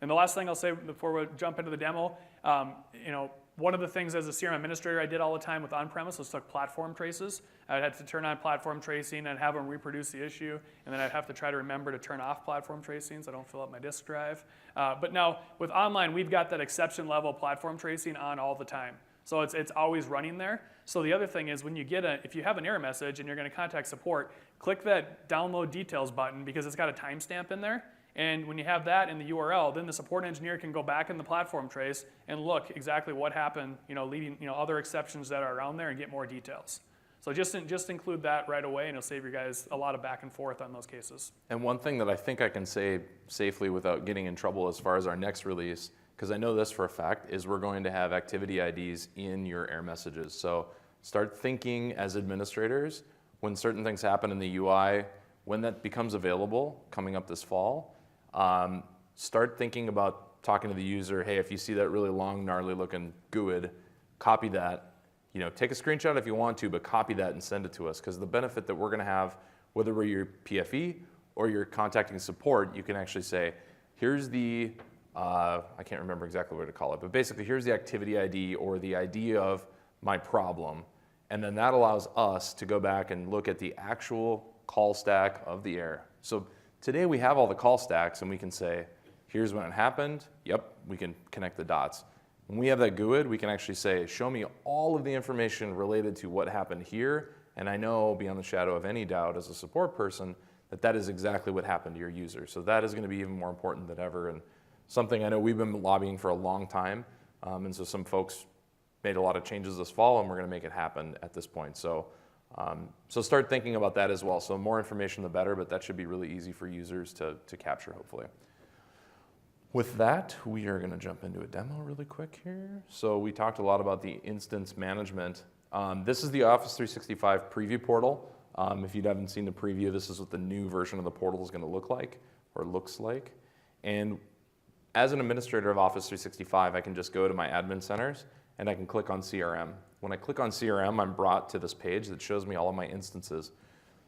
A: And the last thing I'll say before we jump into the demo, one of the things as a CRM administrator I did all the time with on-premise was took platform traces. I'd have to turn on platform tracing and have them reproduce the issue, and then I'd have to try to remember to turn off platform tracing so I don't fill up my disk drive. But now with online, we've got that exception level platform tracing on all the time. So it's always running there. So the other thing is when you if you have an error message and you're going to contact support, click that download details button, because it's got a timestamp in there. And when you have that in the URL, then the support engineer can go back in the platform trace and look exactly what happened, leading other exceptions that are around there and get more details. So just include that right away, and it'll save you guys a lot of back and forth on those cases.
B: And one thing that I think I can say safely without getting in trouble as far as our next release, because I know this for a fact, is we're going to have activity IDs in your error messages. So start thinking as administrators, when certain things happen in the UI, when that becomes available coming up this fall, start thinking about talking to the user. Hey, if you see that really long, gnarly looking GUID, copy that. Take a screenshot if you want to, but copy that and send it to us, because the benefit that we're going to have, whether we're your PFE or you're contacting support, you can actually say, here's the, I can't remember exactly what to call it, but basically here's the activity ID or the ID of my problem. And then that allows us to go back and look at the actual call stack of the error. So today we have all the call stacks, and we can say, here's when it happened. Yep, we can connect the dots. When we have that GUID, we can actually say, show me all of the information related to what happened here, and I know beyond the shadow of any doubt as a support person that that is exactly what happened to your user. So that is going to be even more important than ever, and something I know we've been lobbying for a long time, and so some folks made a lot of changes this fall, and we're going to make it happen at this point. So start thinking about that as well. So more information, the better, but that should be really easy for users to capture, hopefully. With that, we are going to jump into a demo really quick here. So we talked a lot about the instance management. This is the Office 365 preview portal. If you haven't seen the preview, this is what the new version of the portal is going to look like, or looks like. And as an administrator of Office 365, I can just go to my admin centers, and I can click on CRM. When I click on CRM, I'm brought to this page that shows me all of my instances.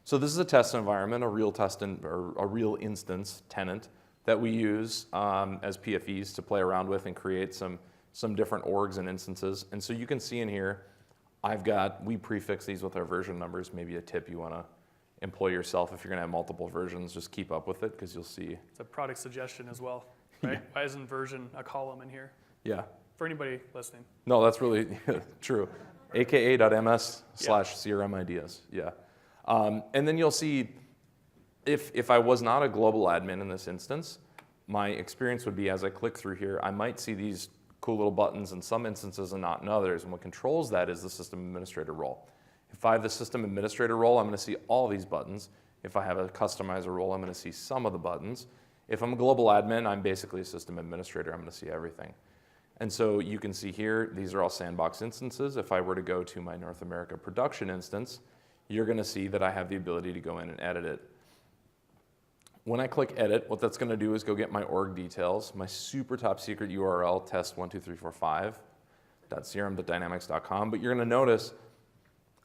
B: So this is a test environment, a real instance tenant that we use as PFEs to play around with and create some different orgs and instances. And so you can see in here, we prefix these with our version numbers. Maybe a tip you want to employ yourself if you're going to have multiple versions, just keep up with it because you'll see.
A: It's a product suggestion as well, right?
B: Yeah.
A: Why isn't version a column in here?
B: Yeah.
A: For anybody listening.
B: No, that's really true. aka.ms/CRM ideas. Yeah. And then you'll see if I was not a global admin in this instance, my experience would be as I click through here, I might see these cool little buttons in some instances and not in others. And what controls that is the system administrator role. If I have the system administrator role, I'm going to see all these buttons. If I have a customizer role, I'm going to see some of the buttons. If I'm a global admin, I'm basically a system administrator. I'm going to see everything. And so you can see here, these are all sandbox instances. If I were to go to my North America production instance, you're going to see that I have the ability to go in and edit it. When I click edit, what that's going to do is go get my org details, my super top secret URL, test12345.crm.dynamics.com. But you're going to notice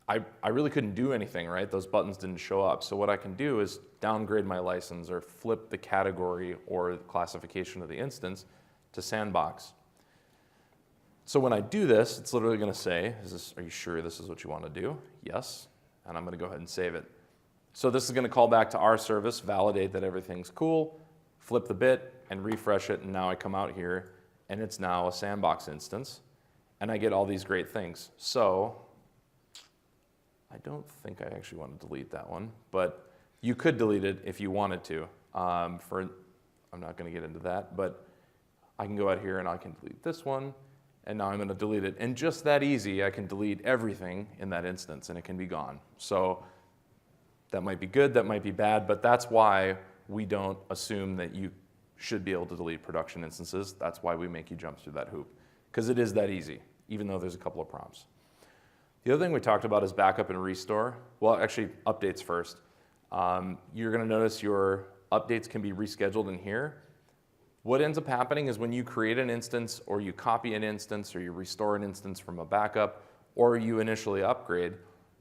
B: I really couldn't do anything, right? Those buttons didn't show up. So what I can do is downgrade my license or flip the category or the classification of the instance to sandbox. So when I do this, it's literally going to say, are you sure this is what you want to do? Yes. And I'm going to go ahead and save it. So this is going to call back to our service, validate that everything's cool, flip the bit, and refresh it. And now I come out here, and it's now a sandbox instance. And I get all these great things. So I don't think I actually want to delete that one. But you could delete it if you wanted to. I'm not going to get into that. But I can go out here, and I can delete this one. And now I'm going to delete it. And just that easy, I can delete everything in that instance, and it can be gone. So that might be good, that might be bad, but that's why we don't assume that you should be able to delete production instances. That's why we make you jump through that hoop, because it is that easy, even though there's a couple of prompts. The other thing we talked about is backup and restore. Well, actually, updates first. You're going to notice your updates can be rescheduled in here. What ends up happening is when you create an instance, or you copy an instance, or you restore an instance from a backup, or you initially upgrade,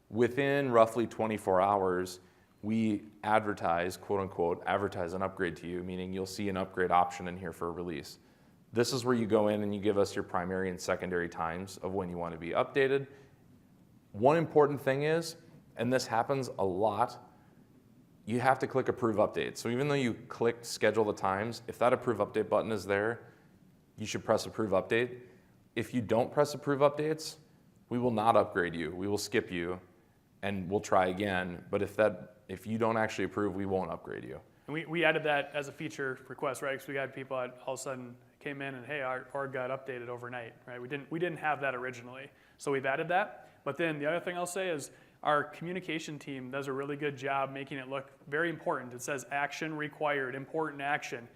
B: within roughly 24 hours, we advertise, quote unquote, advertise an upgrade to you, meaning you'll see an upgrade option in here for a release. This is where you go in and you give us your primary and secondary times of when you want to be updated. One important thing is, and this happens a lot, you have to click approve update. So even though you click schedule the times, if that approve update button is there, you should press approve update. If you don't press approve updates, we will not upgrade you. We will skip you and we'll try again. But if you don't actually approve, we won't upgrade you.
A: And we added that as a feature request, right? Because we had people that all of a sudden came in and, hey, our org got updated overnight, right? We didn't have that originally. So we've added that. But then the other thing I'll say is our communication team does a really good job making it look very important. It says action required, important action.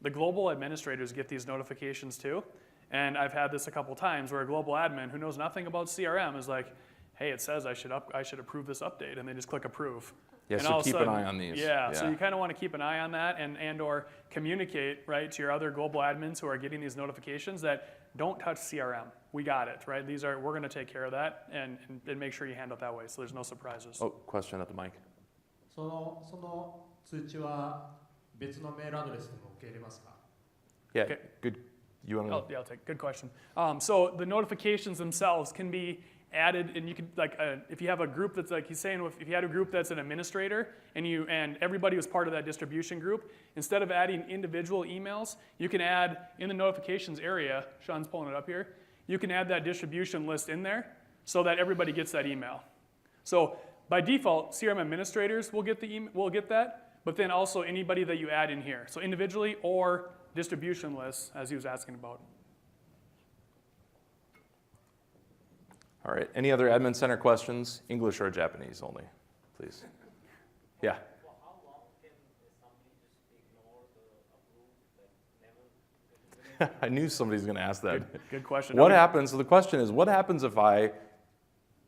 A: The global administrators get these notifications too. And I've had this a couple times where a global admin who knows nothing about CRM is like, hey, it says I should approve this update, and they just click approve.
B: Yeah, so keep an eye on these.
A: Yeah, so you kind of want to keep an eye on that and or communicate, right, to your other global admins who are getting these notifications that don't touch CRM. We got it, right? We're going to take care of that and make sure you handle it that way so there's no surprises.
B: Oh, question at the mic.
E: その通知は別のメールアドレスでも受け入れますか?
B: Yeah,
A: Okay.
B: good. You want to?
A: Oh, yeah, I'll take it. Good question. So the notifications themselves can be added, and you could if you have a group that's like he's saying, if you had a group that's an administrator and everybody was part of that distribution group, instead of adding individual emails, you can add in the notifications area. Sean's pulling it up here. You can add that distribution list in there so that everybody gets that email. So by default, CRM administrators will get that, but then also anybody that you add in here. So individually or distribution lists, as he was asking about.
B: All right. Any other admin center questions? English or Japanese only, please. Yeah.
F: For how long can somebody just ignore the approve,
B: I knew somebody's going to ask that.
A: Good question.
B: What happens? So the question is, what happens if I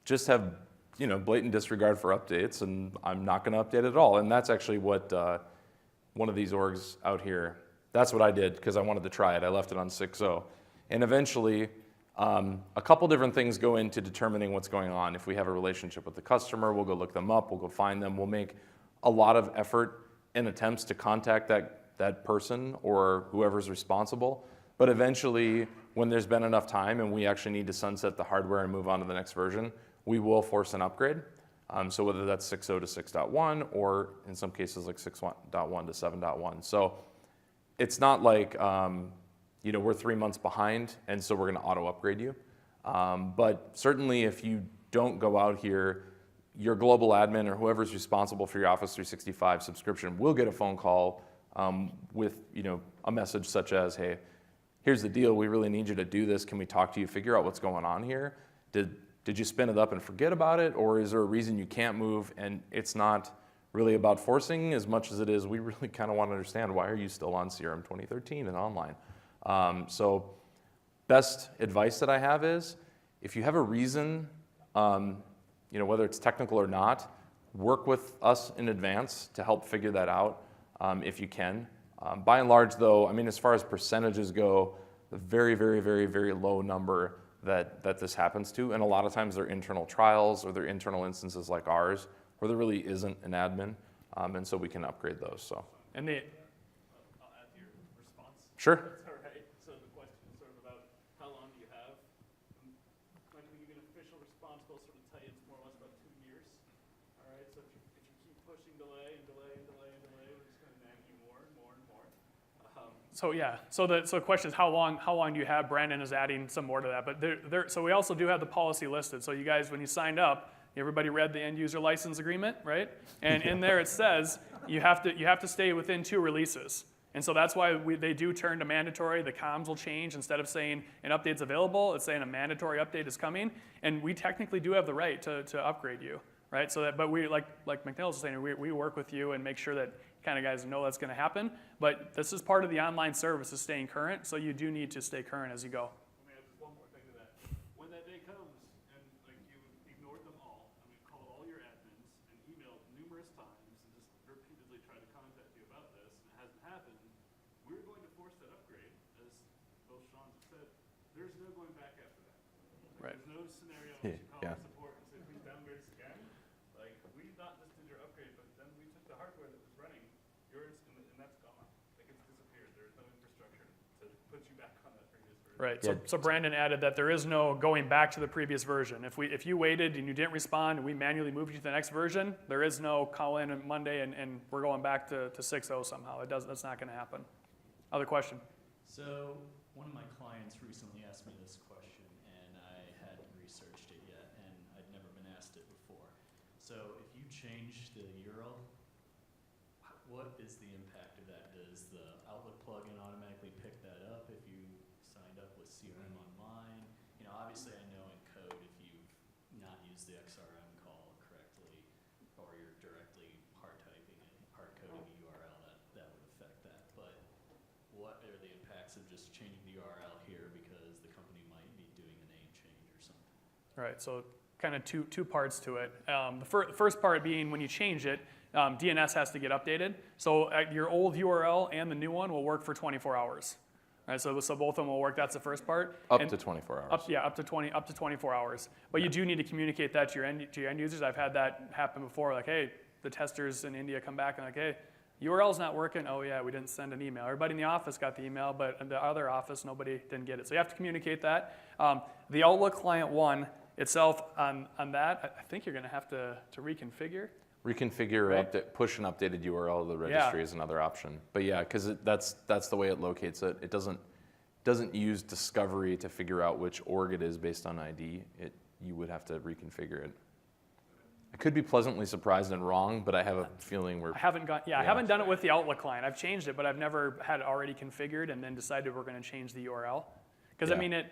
B: just have blatant disregard for updates and I'm not going to update at all? And that's actually what one of these orgs out here. That's what I did because I wanted to try it. I left it on 6.0, and eventually. A couple different things go into determining what's going on. If we have a relationship with the customer, we'll go look them up, we'll go find them, we'll make a lot of effort and attempts to contact that person or whoever's responsible. But eventually, when there's been enough time and we actually need to sunset the hardware and move on to the next version, we will force an upgrade. So whether that's 6.0 to 6.1 or in some cases like 6.1 to 7.1. So it's not like we're 3 months behind and so we're going to auto upgrade you. But certainly if you don't go out here, your global admin or whoever's responsible for your Office 365 subscription will get a phone call with a message such as, hey, here's the deal, we really need you to do this, can we talk to you, figure out what's going on here? Did you spin it up and forget about it, or is there a reason you can't move? And it's not really about forcing as much as it is, we really kind of want to understand, why are you still on CRM 2013 and online? So best advice that I have is, if you have a reason, whether it's technical or not, work with us in advance to help figure that out if you can. By and large, though, as far as percentages go, a very, very, very, very low number that this happens to. And a lot of times they're internal trials or they're internal instances like ours where there really isn't an admin. And so we can upgrade those. So.
A: And they,
D: I'll add to your response.
B: Sure.
D: That's all right. So the question is sort of about how long do you have? I'm not going to give you an official response, but I'll sort of tell you it's more or less about 2 years. All right. So if you keep pushing delay and delay and delay and delay, we're just going to nag you more and more and more.
A: So yeah, so the question is how long do you have? Brandon is adding some more to that, but so we also do have the policy listed. So you guys, when you signed up, everybody read the end user license agreement, right? And in there it says you have to stay within 2 releases. And so that's why they do turn to mandatory. The comms will change. Instead of saying an update's available, it's saying a mandatory update is coming. And we technically do have the right to upgrade you, right? So that, but we like McNeil was saying, we work with you and make sure that kind of guys know that's going to happen. But this is part of the online service is staying current, so you do need to stay current as you go.
D: Let me add just one more thing to that. When that day comes and you ignored them all, called all your admins and emailed numerous times and just repeatedly tried to contact you about this, and it hasn't happened, we're going to force that upgrade, as both Sean's have said. There's no going back after that.
A: Right.
D: There's no scenario in which you call
B: Yeah.
D: our support and say, please downgrade us again. We not just did your upgrade, but then we took the hardware that was running yours, and that's gone. It's disappeared. There's no infrastructure to put you back on that previous version.
A: Right.
B: Yeah.
A: So Brandon added that there is no going back to the previous version. If you waited and you didn't respond and we manually moved you to the next version, there is no call in on Monday and we're going back to 6.0 somehow. That's not going to happen. Other question?
G: So one of my clients recently asked me this question, and I hadn't researched it yet, and I'd never been asked it before. So if you change the URL, what is the impact of that? Does the Outlook plugin automatically pick that up if you signed up with CRM Online? Obviously I know in code if you've not used the XRM call correctly, or you're directly hard coding a URL, that would affect that. But what are the impacts of just changing the URL here because the company might be doing a name change or something?
A: Right. So kind of two parts to it. The first part being when you change it, DNS has to get updated. So your old URL and the new one will work for 24 hours. Right, so both of them will work. That's the first part.
B: Up to 24 hours.
A: Up to 24 hours. But you do need to communicate that to your end users. I've had that happen before. Like, hey, the testers in India come back and like, hey, URL's not working. Oh yeah, we didn't send an email. Everybody in the office got the email, but in the other office, nobody didn't get it. So you have to communicate that. The Outlook Client 1 itself on that, I think you're going to have to reconfigure.
B: Reconfigure,
A: Right.
B: push an updated URL to the registry is another option. But yeah, because that's the way it locates it. It doesn't use discovery to figure out which org it is based on ID. You would have to reconfigure it. I could be pleasantly surprised and wrong, but I have a feeling we're.
A: I haven't done it with the Outlook client. I've changed it, but I've never had it already configured and then decided we're going to change the URL. Because
B: Yeah.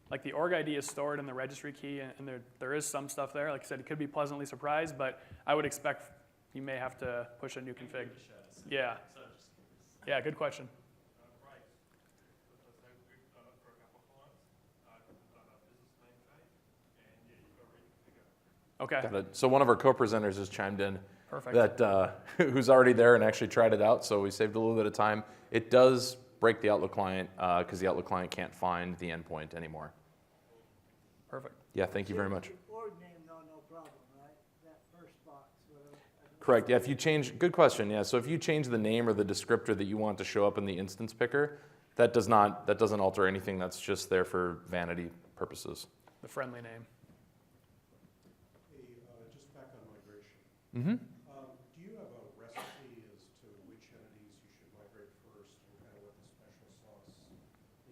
A: Like the org ID is stored in the registry key, and there is some stuff there. Like I said, it could be pleasantly surprised, but I would expect you may have to push a new config. Yeah. Yeah, good question.
D: Right. So we've done it for a couple of months. We've done a business name change, and yeah, you've got ready to go.
A: Okay.
B: Got it. So one of our co-presenters has chimed in.
A: Perfect.
B: That who's already there and actually tried it out, so we saved a little bit of time. It does break the Outlook client because the Outlook client can't find the endpoint anymore.
A: Perfect.
B: Yeah, thank you very much.
C: Org name, no problem, right? That first box, whatever.
B: Correct. Yeah, if you change, good question. Yeah, so if you change the name or the descriptor that you want to show up in the instance picker, that doesn't alter anything. That's just there for vanity purposes.
A: The friendly name.
E: Hey, just back on migration.
B: Mm-hmm.
E: Do you have a recipe as to which entities you should migrate first and kind of what the special sauce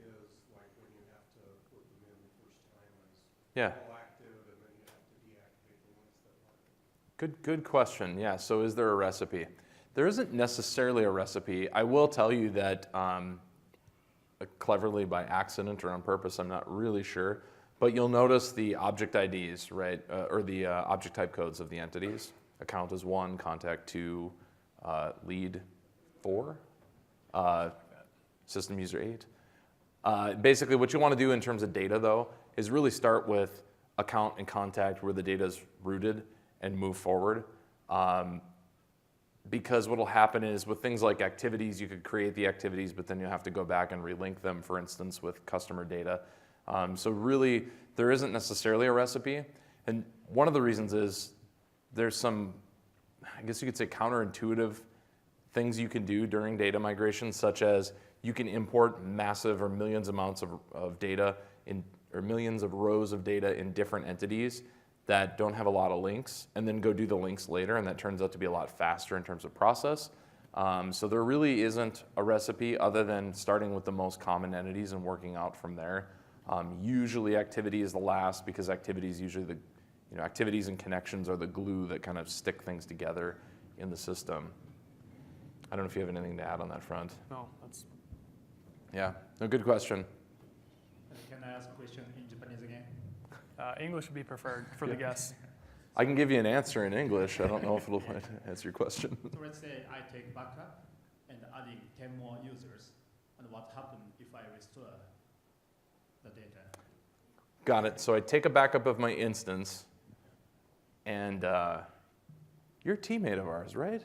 E: is, like when you have to put them in the first time as
B: Yeah.
E: all active and then you have to deactivate the ones that aren't?
B: Good question. Yeah. So is there a recipe? There isn't necessarily a recipe. I will tell you that cleverly by accident or on purpose, I'm not really sure, but you'll notice the object IDs, right, or the object type codes of the entities. Account is 1, contact 2, lead 4, system user 8. Basically, what you want to do in terms of data, though, is really start with account and contact where the data is rooted and move forward. Because what will happen is with things like activities, you could create the activities, but then you'll have to go back and relink them, for instance, with customer data. So really, there isn't necessarily a recipe. And one of the reasons is there's some, I guess you could say, counterintuitive things you can do during data migration, such as you can import massive or millions amounts of data or millions of rows of data in different entities that don't have a lot of links, and then go do the links later, and that turns out to be a lot faster in terms of process. So there really isn't a recipe other than starting with the most common entities and working out from there. Usually activity is the last because activities usually activities and connections are the glue that kind of stick things together in the system. I don't know if you have anything to add on that front.
A: No, that's
B: Yeah, no, good question.
E: Can I ask a question in Japanese again?
A: English would be preferred for the guests.
B: I can give you an answer in English. I don't know if it'll answer your question.
E: So let's say I take backup and adding 10 more users, and what happens if I restore the data?
B: Got it. So I take a backup of my instance, and you're a teammate of ours, right?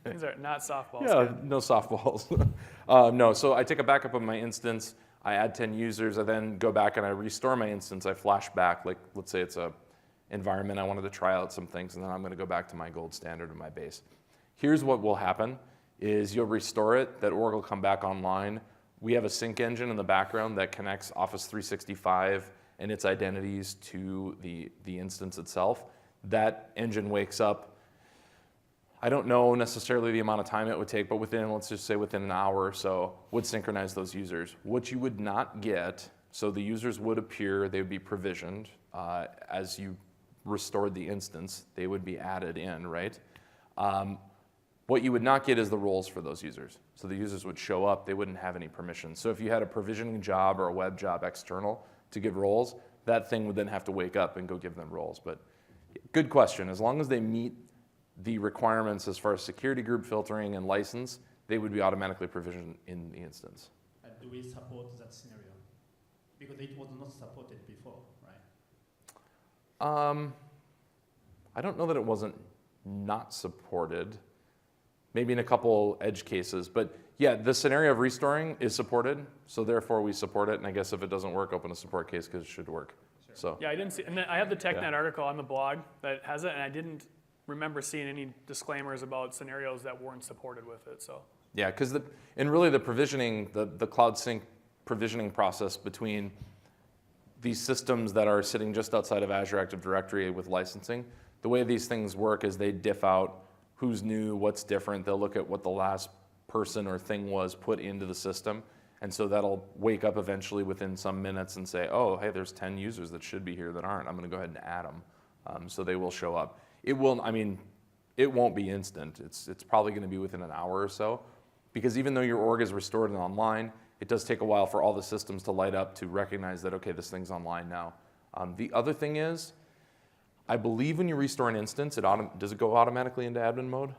A: These are not softballs.
B: Yeah,
A: kid.
B: no softballs. No, so I take a backup of my instance, I add 10 users, I then go back and I restore my instance, I flash back, like let's say it's a environment, I wanted to try out some things, and then I'm gonna go back to my gold standard of my base. Here's what will happen, is you'll restore it, that org will come back online. We have a sync engine in the background that connects Office 365 and its identities to the instance itself. That engine wakes up. I don't know necessarily the amount of time it would take, but let's just say within an hour or so, would synchronize those users. What you would not get, so the users would appear, they would be provisioned as you restored the instance, they would be added in, right? What you would not get is the roles for those users. So the users would show up, they wouldn't have any permissions. So if you had a provisioning job or a web job external to give roles, that thing would then have to wake up and go give them roles. But good question. As long as they meet the requirements as far as security group filtering and license, they would be automatically provisioned in the instance.
E: Do we support that scenario? Because it was not supported before, right?
B: I don't know that it wasn't not supported. Maybe in a couple edge cases, but yeah, the scenario of restoring is supported, so therefore we support it, and I guess if it doesn't work, open a support case because it should work.
E: Sure.
B: So
A: Yeah, I didn't see, and then I have the TechNet
B: Yeah.
A: article on the blog that has it, and I didn't remember seeing any disclaimers about scenarios that weren't supported with it. So
B: yeah, because really the provisioning, the Cloud Sync provisioning process between these systems that are sitting just outside of Azure Active Directory with licensing, the way these things work is they diff out who's new, what's different. They'll look at what the last person or thing was put into the system. And so that'll wake up eventually within some minutes and say, oh, hey, there's 10 users that should be here that aren't. I'm going to go ahead and add them. So they will show up. It won't be instant. It's probably going to be within an hour or so. Because even though your org is restored and online, it does take a while for all the systems to light up to recognize that, okay, this thing's online now. The other thing is, I believe when you restore an instance, does it go automatically into admin mode?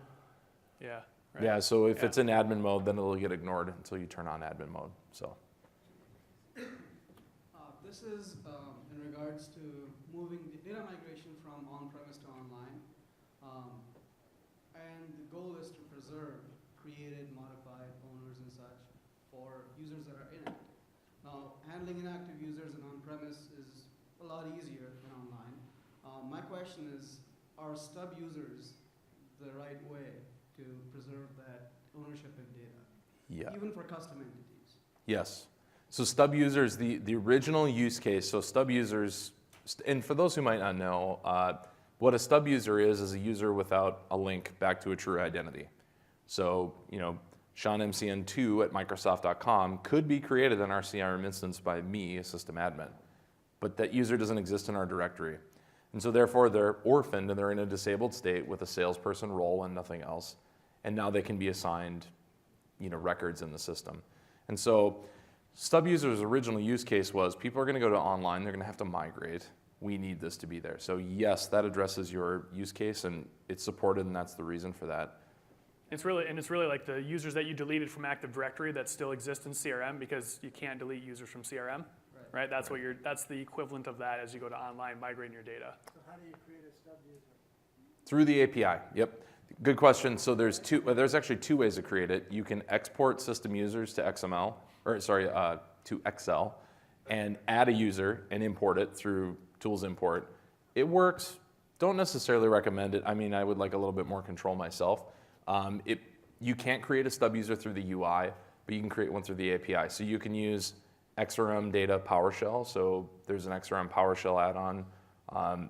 A: yeah, right.
B: Yeah, so if
A: Yeah.
B: it's in admin mode, then it'll get ignored until you turn on admin mode. So
H: This is in regards to moving the data migration from on-premise to online. And the goal is to preserve created, modified owners and such for users that are in it. Now, handling inactive users in on-premise is a lot easier than online. My question is, are stub users the right way to preserve that ownership and data,
B: Yeah.
H: even for custom entities.
B: Yes. So stub users, the original use case, so stub users, and for those who might not know, what a stub user is a user without a link back to a true identity. So, SeanMCN2 at Microsoft.com could be created in our CRM instance by me, a system admin, but that user doesn't exist in our directory. And so therefore they're orphaned and they're in a disabled state with a salesperson role and nothing else. And now they can be assigned, records in the system. And so stub users' original use case was people are going to go to online, they're going to have to migrate. We need this to be there. So yes, that addresses your use case and it's supported and that's the reason for that.
A: It's really like the users that you deleted from Active Directory that still exist in CRM because you can't delete users from CRM, right? That's that's the equivalent of that as you go to online migrating your data.
C: So how do you create a stub user?
B: Through the API, yep. Good question. So there's actually two ways to create it. You can export system users to XML, to Excel, and add a user and import it through Tools Import. It works. Don't necessarily recommend it. I mean, I would like a little bit more control myself. You can't create a stub user through the UI, but you can create one through the API. So you can use XRM data PowerShell. So there's an XRM PowerShell add-on,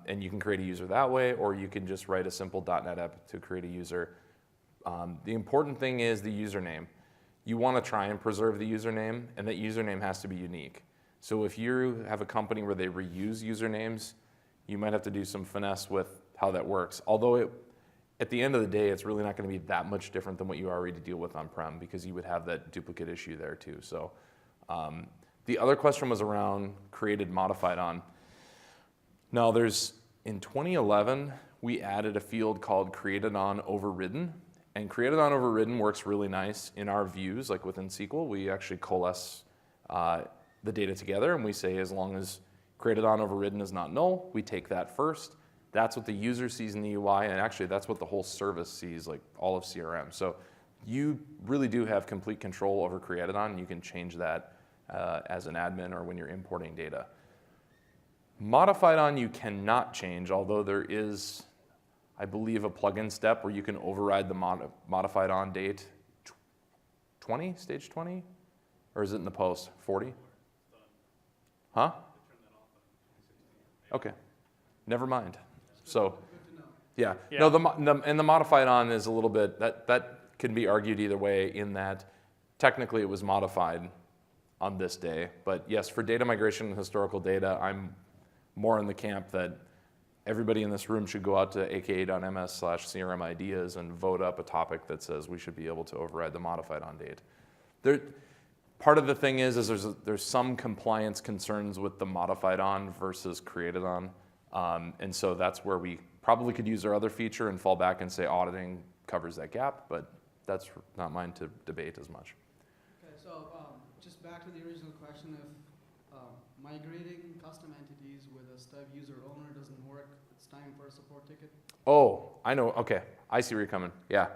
B: and you can create a user that way, or you can just write a simple .NET app to create a user. The important thing is the username. You want to try and preserve the username, and that username has to be unique. So if you have a company where they reuse usernames, you might have to do some finesse with how that works. Although at the end of the day, it's really not going to be that much different than what you already deal with on-prem because you would have that duplicate issue there too. So the other question was around created modified on. Now in 2011, we added a field called created on overridden. And created on overridden works really nice in our views, like within SQL. We actually coalesce the data together and we say as long as created on overridden is not null, we take that first. That's what the user sees in the UI, and actually that's what the whole service sees, like all of CRM. So you really do have complete control over created on, and you can change that as an admin or when you're importing data. Modified on you cannot change, although there is, I believe, a plugin step where you can override the modified on date 20, stage 20? Or is it in the post, 40? Huh? Okay, never mind. So, yeah. No, and the modified on is a little bit, that can be argued either way in that technically it was modified on this day. But yes, for data migration and historical data, I'm more in the camp that everybody in this room should go out to aka.ms/CRM ideas and vote up a topic that says we should be able to override the modified on date. Part of the thing is there's some compliance concerns with the modified on versus created on. And so that's where we probably could use our other feature and fall back and say auditing covers that gap, but that's not mine to debate as much.
H: Okay, so just back to the original question, if migrating custom entities with a stub user owner doesn't work, it's time for a support ticket?
B: Oh, I know, okay, I see where you're coming, yeah.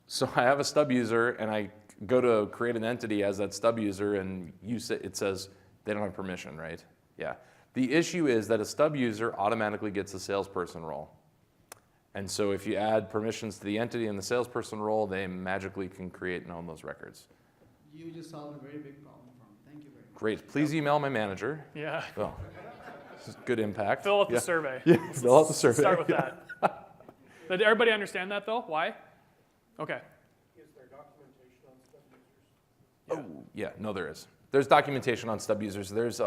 B: So I have a stub user and I go to create an entity as that stub user and it says they don't have permission, right? Yeah. The issue is that a stub user automatically gets a salesperson role. And so if you add permissions to the entity and the salesperson role, they magically can create and own those records.
H: You just solved a very big problem for me. Thank you very much.
B: Great. Please email my manager.
A: Yeah.
B: Oh, this is good impact.
A: Fill out the survey.
B: Yeah, fill out the survey.
A: Start with that. Did everybody understand that though? Why? Okay.
E: Is there documentation on stub users?
B: Oh, yeah, no, there is. There's documentation on stub users. There's,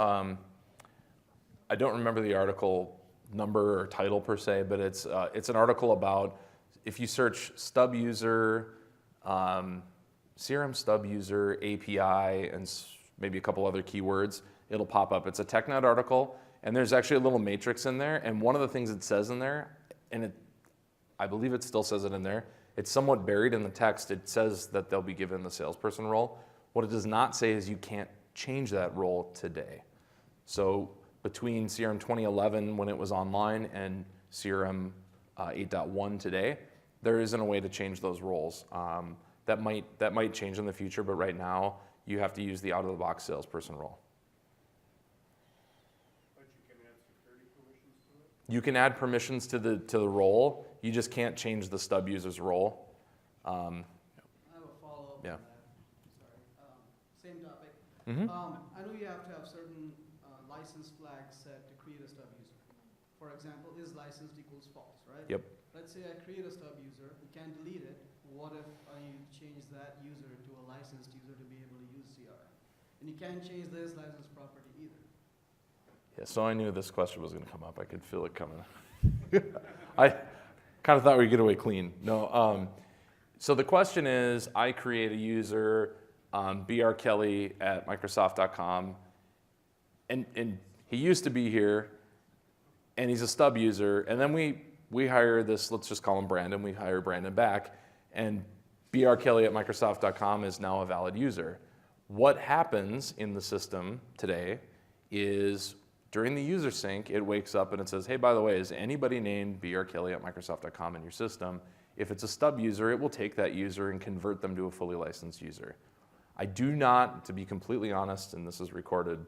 B: I don't remember the article number or title per se, but it's an article about if you search stub user, CRM stub user, API, and maybe a couple other keywords, it'll pop up. It's a TechNet article, and there's actually a little matrix in there, and one of the things it says in there, and I believe it still says it in there, it's somewhat buried in the text. It says that they'll be given the salesperson role. What it does not say is you can't change that role today. So between CRM 2011 when it was online and CRM 8.1 today, there isn't a way to change those roles. That might change in the future, but right now you have to use the out-of-the-box salesperson role.
E: But you can add security permissions to it?
B: You can add permissions to the role. You just can't change the stub user's role.
H: I have a follow-up
B: Yeah.
H: on that. Sorry. Same topic.
B: Mhm.
H: I know you have to have certain license flags set to create a stub user. For example, is licensed equals false, right?
B: Yep.
H: Let's say I create a stub user, you can't delete it. What if I change that user to a licensed user to be able to use CRM? And you can't change this license property either.
B: Yeah, so I knew this question was going to come up. I could feel it coming. I kind of thought we'd get away clean. No. So the question is, I create a user, brkelly@microsoft.com, and he used to be here, and he's a stub user, and then we hire this, let's just call him Brandon, we hire Brandon back, and brkelly@microsoft.com is now a valid user. What happens in the system today is during the user sync, it wakes up and it says, hey, by the way, is anybody named brkelly@microsoft.com in your system? If it's a stub user, it will take that user and convert them to a fully licensed user. I do not, to be completely honest, and this is recorded,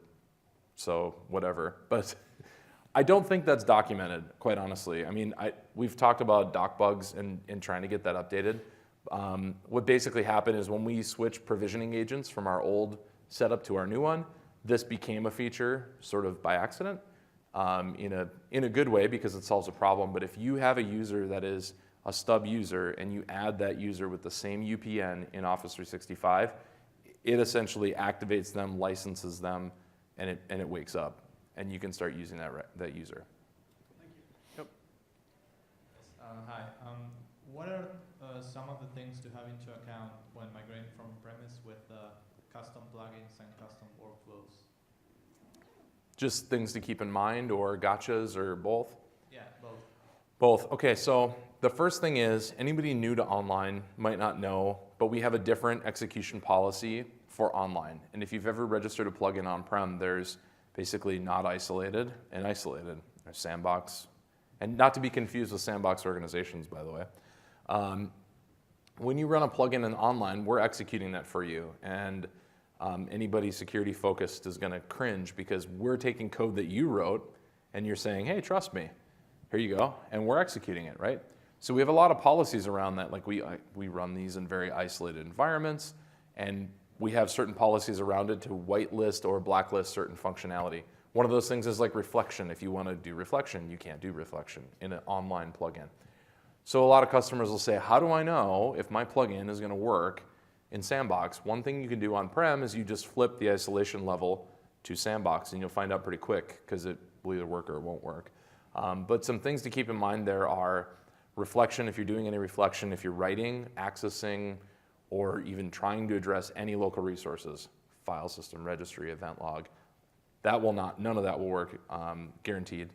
B: so whatever, but I don't think that's documented, quite honestly. I mean, we've talked about doc bugs and trying to get that updated. What basically happened is when we switched provisioning agents from our old setup to our new one, this became a feature sort of by accident in a good way because it solves a problem. But if you have a user that is a stub user and you add that user with the same UPN in Office 365, it essentially activates them, licenses them, and it wakes up. And you can start using that user.
H: Thank you.
B: Yep.
I: Hi. What are some of the things to have into account when migrating from premise with custom plugins and custom workflows?
B: Just things to keep in mind, or gotchas, or both?
I: Yeah, both.
B: Both. Okay, so the first thing is anybody new to online might not know, but we have a different execution policy for online. And if you've ever registered a plugin on-prem, there's basically not isolated and isolated. There's sandbox, and not to be confused with sandbox organizations, by the way. When you run a plugin in online, we're executing that for you. And anybody security focused is going to cringe because we're taking code that you wrote and you're saying, hey, trust me, here you go. And we're executing it, right? So we have a lot of policies around that. Like we run these in very isolated environments, and we have certain policies around it to whitelist or blacklist certain functionality. One of those things is like reflection. If you want to do reflection, you can't do reflection in an online plugin. So a lot of customers will say, how do I know if my plugin is going to work in Sandbox? One thing you can do on-prem is you just flip the isolation level to Sandbox, and you'll find out pretty quick because it will either work or it won't work. But some things to keep in mind there are reflection, if you're doing any reflection, if you're writing, accessing, or even trying to address any local resources, file system, registry, event log, none of that will work, guaranteed.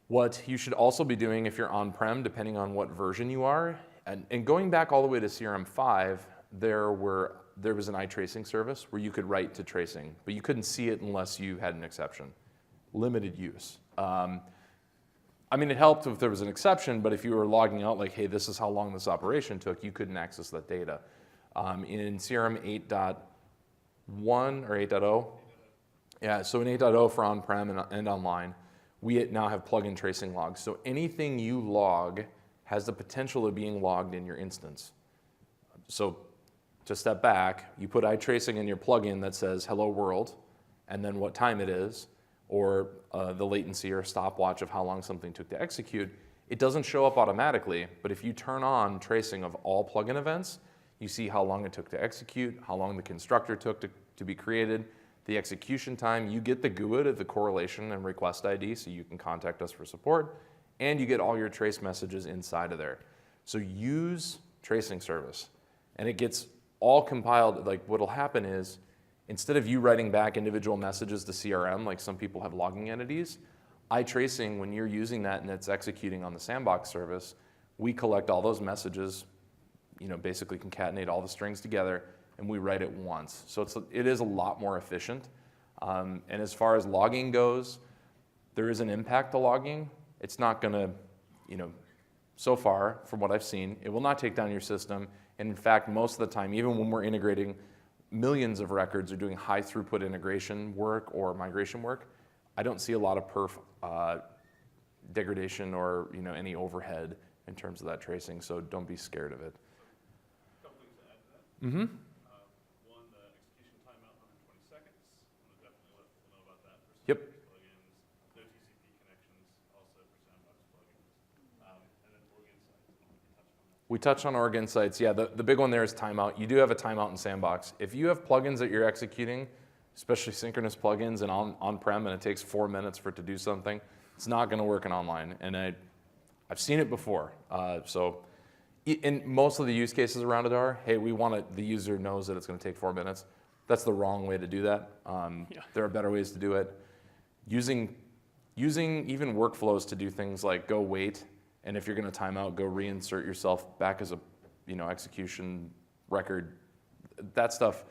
B: What you should also be doing if you're on-prem, depending on what version you are, and going back all the way to CRM 5, there was an eye tracing service where you could write to tracing, but you couldn't see it unless you had an exception. Limited use. I mean, it helped if there was an exception, but if you were logging out like, hey, this is how long this operation took, you couldn't access that data. In CRM 8.1 or 8.0, yeah, so in 8.0 for on-prem and online, we now have plugin tracing logs. So anything you log has the potential of being logged in your instance. So to step back, you put eye tracing in your plugin that says hello world, and then what time it is, or the latency or stopwatch of how long something took to execute. It doesn't show up automatically, but if you turn on tracing of all plugin events, you see how long it took to execute, how long the constructor took to be created, the execution time. You get the GUID of the correlation and request ID, so you can contact us for support, and you get all your trace messages inside of there. So use tracing service, and it gets all compiled. Like what'll happen is, instead of you writing back individual messages to CRM, like some people have logging entities, eye tracing, when you're using that and it's executing on the Sandbox service, we collect all those messages, basically concatenate all the strings together, and we write it once. So it is a lot more efficient. And as far as logging goes, there is an impact to logging. It's not gonna, so far, from what I've seen, it will not take down your system. And in fact, most of the time, even when we're integrating millions of records or doing high throughput integration work or migration work, I don't see a lot of perf degradation or any overhead in terms of that tracing. So don't be scared of it.
D: Couple things to add to that.
B: Mm-hmm.
D: One, the execution timeout, 120 seconds. I'm gonna definitely let people know about that for
B: Yep.
D: Sandbox plugins. No TCP connections, also for Sandbox plugins. And then org insights. I don't know if you touched on that.
B: We touched on org insights. Yeah, the big one there is timeout. You do have a timeout in Sandbox. If you have plugins that you're executing, especially synchronous plugins and on-prem, and it takes 4 minutes for it to do something, it's not going to work in online. And I've seen it before. So in most of the use cases around it are, hey, we want it, the user knows that it's going to take 4 minutes. That's the wrong way to do that. There are better ways to do it. Using even workflows to do things like go wait, and if you're going to time out, go reinsert yourself back as a execution record. That stuff,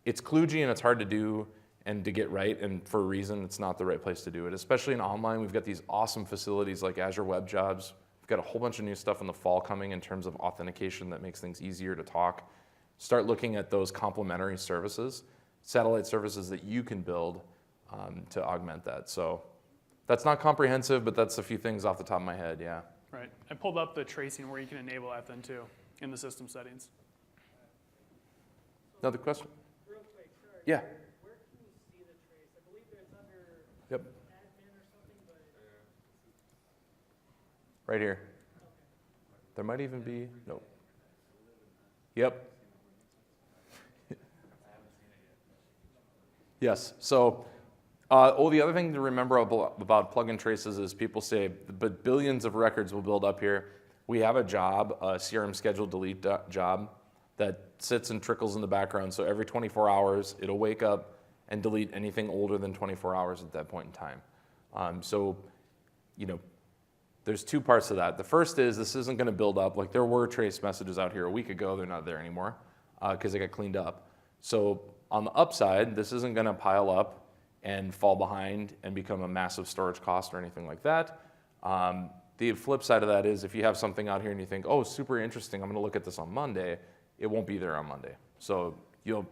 B: it's kludgy and it's hard to do and to get right, and for a reason, it's not the right place to do it. Especially in online, we've got these awesome facilities like Azure Web Jobs. We've got a whole bunch of new stuff in the fall coming in terms of authentication that makes things easier to talk. Start looking at those complementary services, satellite services that you can build to augment that. So that's not comprehensive, but that's a few things off the top of my head, yeah.
A: Right. I pulled up the tracing where you can enable that then too in the system settings.
B: Another question?
C: Real quick, sorry.
B: Yeah.
C: Where can you see the trace? I believe it's under
B: Yep.
C: admin or something, but.
B: Right here. There might even be, nope. Yep. Yes, so, the other thing to remember about plugin traces is people say, but billions of records will build up here. We have a job, a CRM scheduled delete job that sits and trickles in the background. So every 24 hours, it'll wake up and delete anything older than 24 hours at that point in time. There's two parts to that. The first is this isn't going to build up. Like there were trace messages out here a week ago. They're not there anymore because they got cleaned up. So on the upside, this isn't going to pile up and fall behind and become a massive storage cost or anything like that. The flip side of that is if you have something out here and you think, oh, super interesting, I'm going to look at this on Monday, it won't be there on Monday. So you'll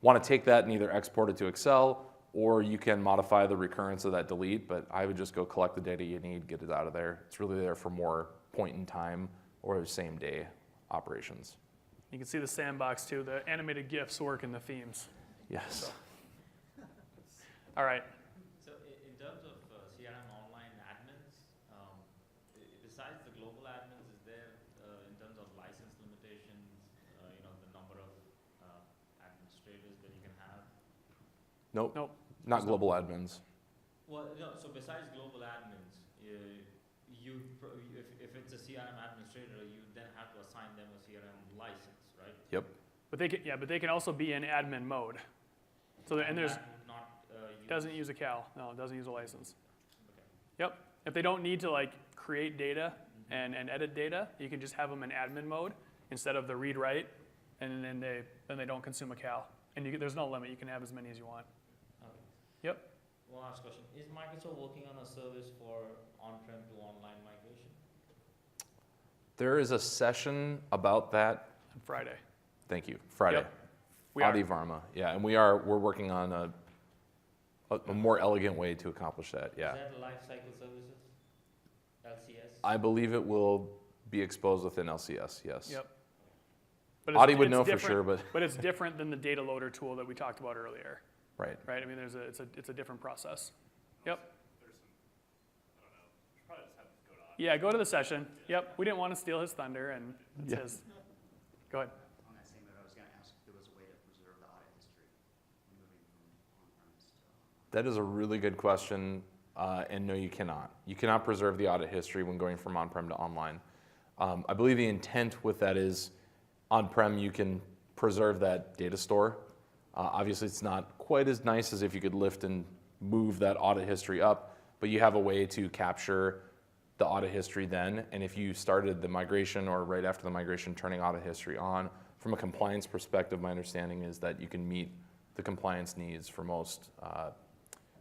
B: want to take that and either export it to Excel, or you can modify the recurrence of that delete, but I would just go collect the data you need, get it out of there. It's really there for more point in time or same day operations.
A: You can see the sandbox too. The animated GIFs work in the themes.
B: Yes.
A: All right.
F: So in terms of CRM Online admins, besides the global admins, is there, in terms of license limitations, the number of administrators that you can have?
B: Nope.
A: Nope.
B: Not global admins.
F: Well, no, so besides global admins, if it's a CRM administrator, you then have to assign them a CRM license, right?
B: Yep.
A: But they can also be in admin mode. So and there's
F: that would not
A: doesn't use a cal. No, it doesn't use a license.
F: Okay.
A: Yep. If they don't need to like create data and edit data, you can just have them in admin mode instead of the read write, and then they don't consume a cal. And there's no limit. You can have as many as you want.
F: Okay.
A: Yep.
F: One last question: is Microsoft working on a service for on-prem to online migration?
B: There is a session about that.
A: On Friday.
B: Thank you. Friday.
A: Yep. We are.
B: Adi Varma. Yeah, and we're working on a more elegant way to accomplish that. Yeah.
F: Is that lifecycle services? LCS?
B: I believe it will be exposed within LCS. Yes.
A: Yep. But
B: Adi would know for
A: different-
B: sure, but
A: But it's different than the data loader tool that we talked about earlier,
B: right.
A: right? I mean, it's a different process. Yep.
D: There's some, I don't know, we should probably just have this go to
A: Yeah, go to the session. Yep. We didn't want to steal his thunder, and it's
B: Yeah.
A: his. Go ahead.
J: On that same note, I was going to ask if there was a way to preserve the audit history, moving from on-premise to online.
B: That is a really good question, and no, you cannot. You cannot preserve the audit history when going from on-prem to online. I believe the intent with that is on-prem you can preserve that data store. Obviously, it's not quite as nice as if you could lift and move that audit history up, but you have a way to capture the audit history then, and if you started the migration or right after the migration turning audit history on, from a compliance perspective, my understanding is that you can meet the compliance needs for most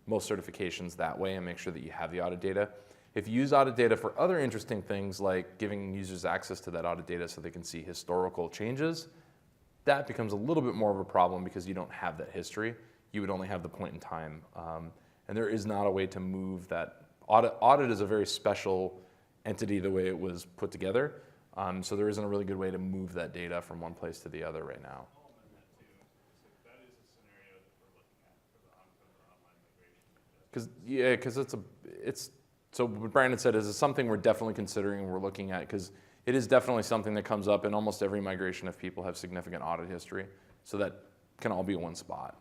B: certifications that way and make sure that you have the audit data. If you use audit data for other interesting things like giving users access to that audit data so they can see historical changes, that becomes a little bit more of a problem because you don't have that history. You would only have the point in time. And there is not a way to move that Audit is a very special entity the way it was put together. So there isn't a really good way to move that data from one place to the other right now.
D: I'll amend that too. So that is a scenario that we're looking at for the on-prem or online migration.
B: Because so what Brandon said is it's something we're definitely considering and we're looking at, because it is definitely something that comes up in almost every migration if people have significant audit history. So that can all be one spot.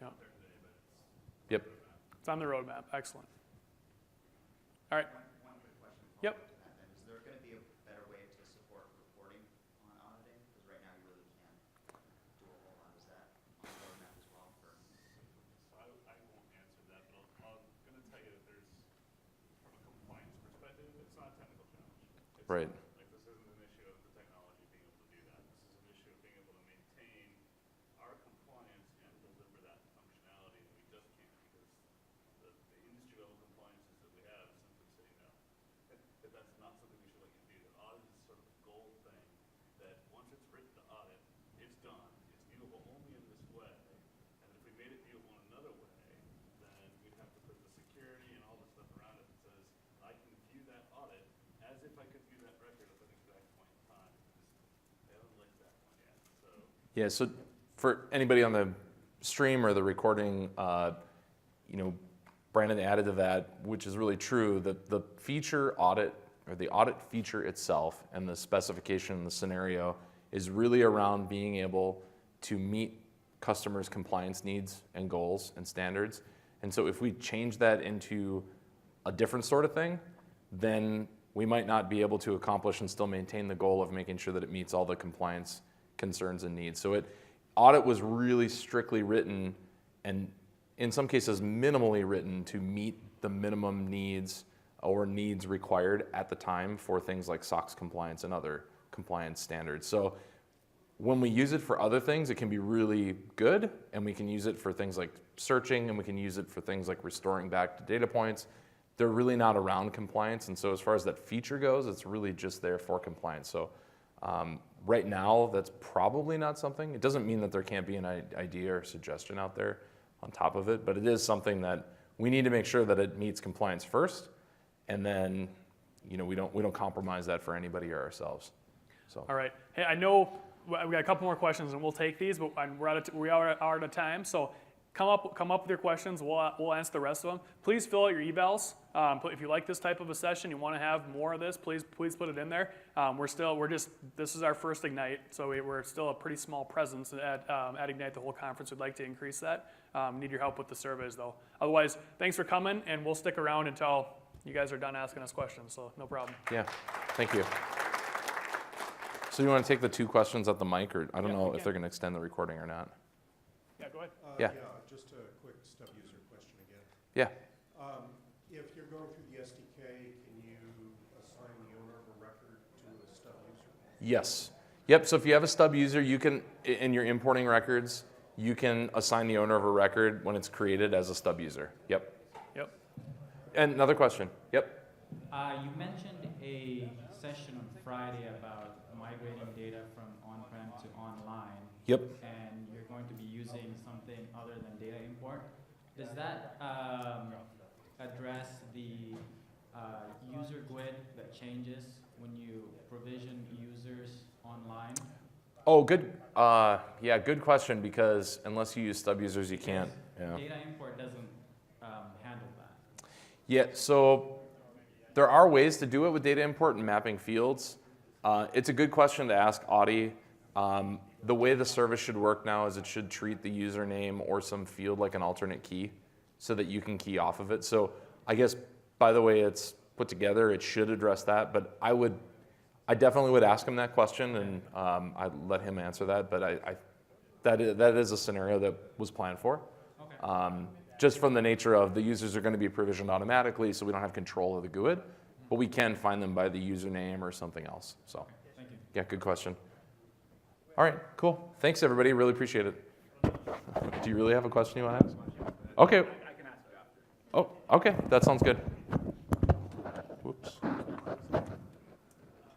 A: Yeah.
B: Yep.
A: It's on the roadmap. Excellent. All right.
J: One quick question.
A: Yep.
J: That then. Is there going to be a better way to support reporting on auditing? Because right now you really can't do a whole lot. Is that on the roadmap as well? For
D: So I won't answer that, but I'm going to tell you that there's, from a compliance perspective, it's not a technical challenge. It's
B: Right.
D: not, like this isn't an issue of the technology being able to do that. This is an issue of being able to maintain our compliance and deliver that functionality, and we just can't because the industry level compliances that we have simply say no. That that's not something we should let you do. That audit is sort of a gold thing that once it's written to audit, it's done. It's viewable only in this way. And if we made it viewable in another way, then we'd have to put the security and all the stuff around it that says, I can view that audit as if I could view that record at an exact point in time. They haven't licked that one yet. So
B: Yeah, so for anybody on the stream or the recording, Brandon added to that, which is really true, that the feature audit, or the audit feature itself and the specification and the scenario is really around being able to meet customers' compliance needs and goals and standards. And so if we change that into a different sort of thing, then we might not be able to accomplish and still maintain the goal of making sure that it meets all the compliance concerns and needs. So audit was really strictly written, and in some cases minimally written, to meet the minimum needs or needs required at the time for things like SOX compliance and other compliance standards. So when we use it for other things, it can be really good, and we can use it for things like searching, and we can use it for things like restoring back to data points. They're really not around compliance, and so as far as that feature goes, it's really just there for compliance. So right now, that's probably not something. It doesn't mean that there can't be an idea or suggestion out there on top of it, but it is something that we need to make sure that it meets compliance first, and then we don't compromise that for anybody or ourselves. So.
A: All right. Hey, I know we got a couple more questions, and we'll take these, but we are out of time. So come up with your questions. We'll answer the rest of them. Please fill out your evals. If you like this type of a session, you want to have more of this, please put it in there. This is our first Ignite, so we're still a pretty small presence at Ignite, the whole conference. We'd like to increase that. Need your help with the surveys, though. Otherwise, thanks for coming, and we'll stick around until you guys are done asking us questions, so no problem.
B: Yeah, thank you. So you want to take the two questions at the mic, or I don't know if they're going to extend the recording or not.
A: Yeah, go ahead.
B: Yeah.
E: Just a quick stub user question again.
B: Yeah.
E: If you're going through the SDK, can you assign the owner of a record to a stub user?
B: Yes. Yep, so if you have a stub user, you can, and you're importing records, you can assign the owner of a record when it's created as a stub user. Yep.
A: Yep.
B: And another question. Yep.
K: You mentioned a session on Friday about migrating data from on-prem to online.
B: Yep.
K: And you're going to be using something other than data import. Does that address the user GUID that changes when you provision users online?
B: Oh, good. Yeah, good question, because unless you use stub users, you can't. Yeah.
K: Data import doesn't handle that.
B: Yeah, so there are ways to do it with data import and mapping fields. It's a good question to ask Audi. The way the service should work now is it should treat the username or some field like an alternate key so that you can key off of it. So I guess by the way it's put together, it should address that, but I definitely would ask him that question, and I'd let him answer that, but that is a scenario that was planned for.
K: Okay.
B: Just from the nature of the users are going to be provisioned automatically, so we don't have control of the GUID, but we can find them by the username or something else. So,
K: Thank you.
B: yeah, good question. All right, cool. Thanks, everybody. Really appreciate it. Do you really have a question you want to ask? Okay.
A: I can ask you after.
B: Oh, okay. That sounds good.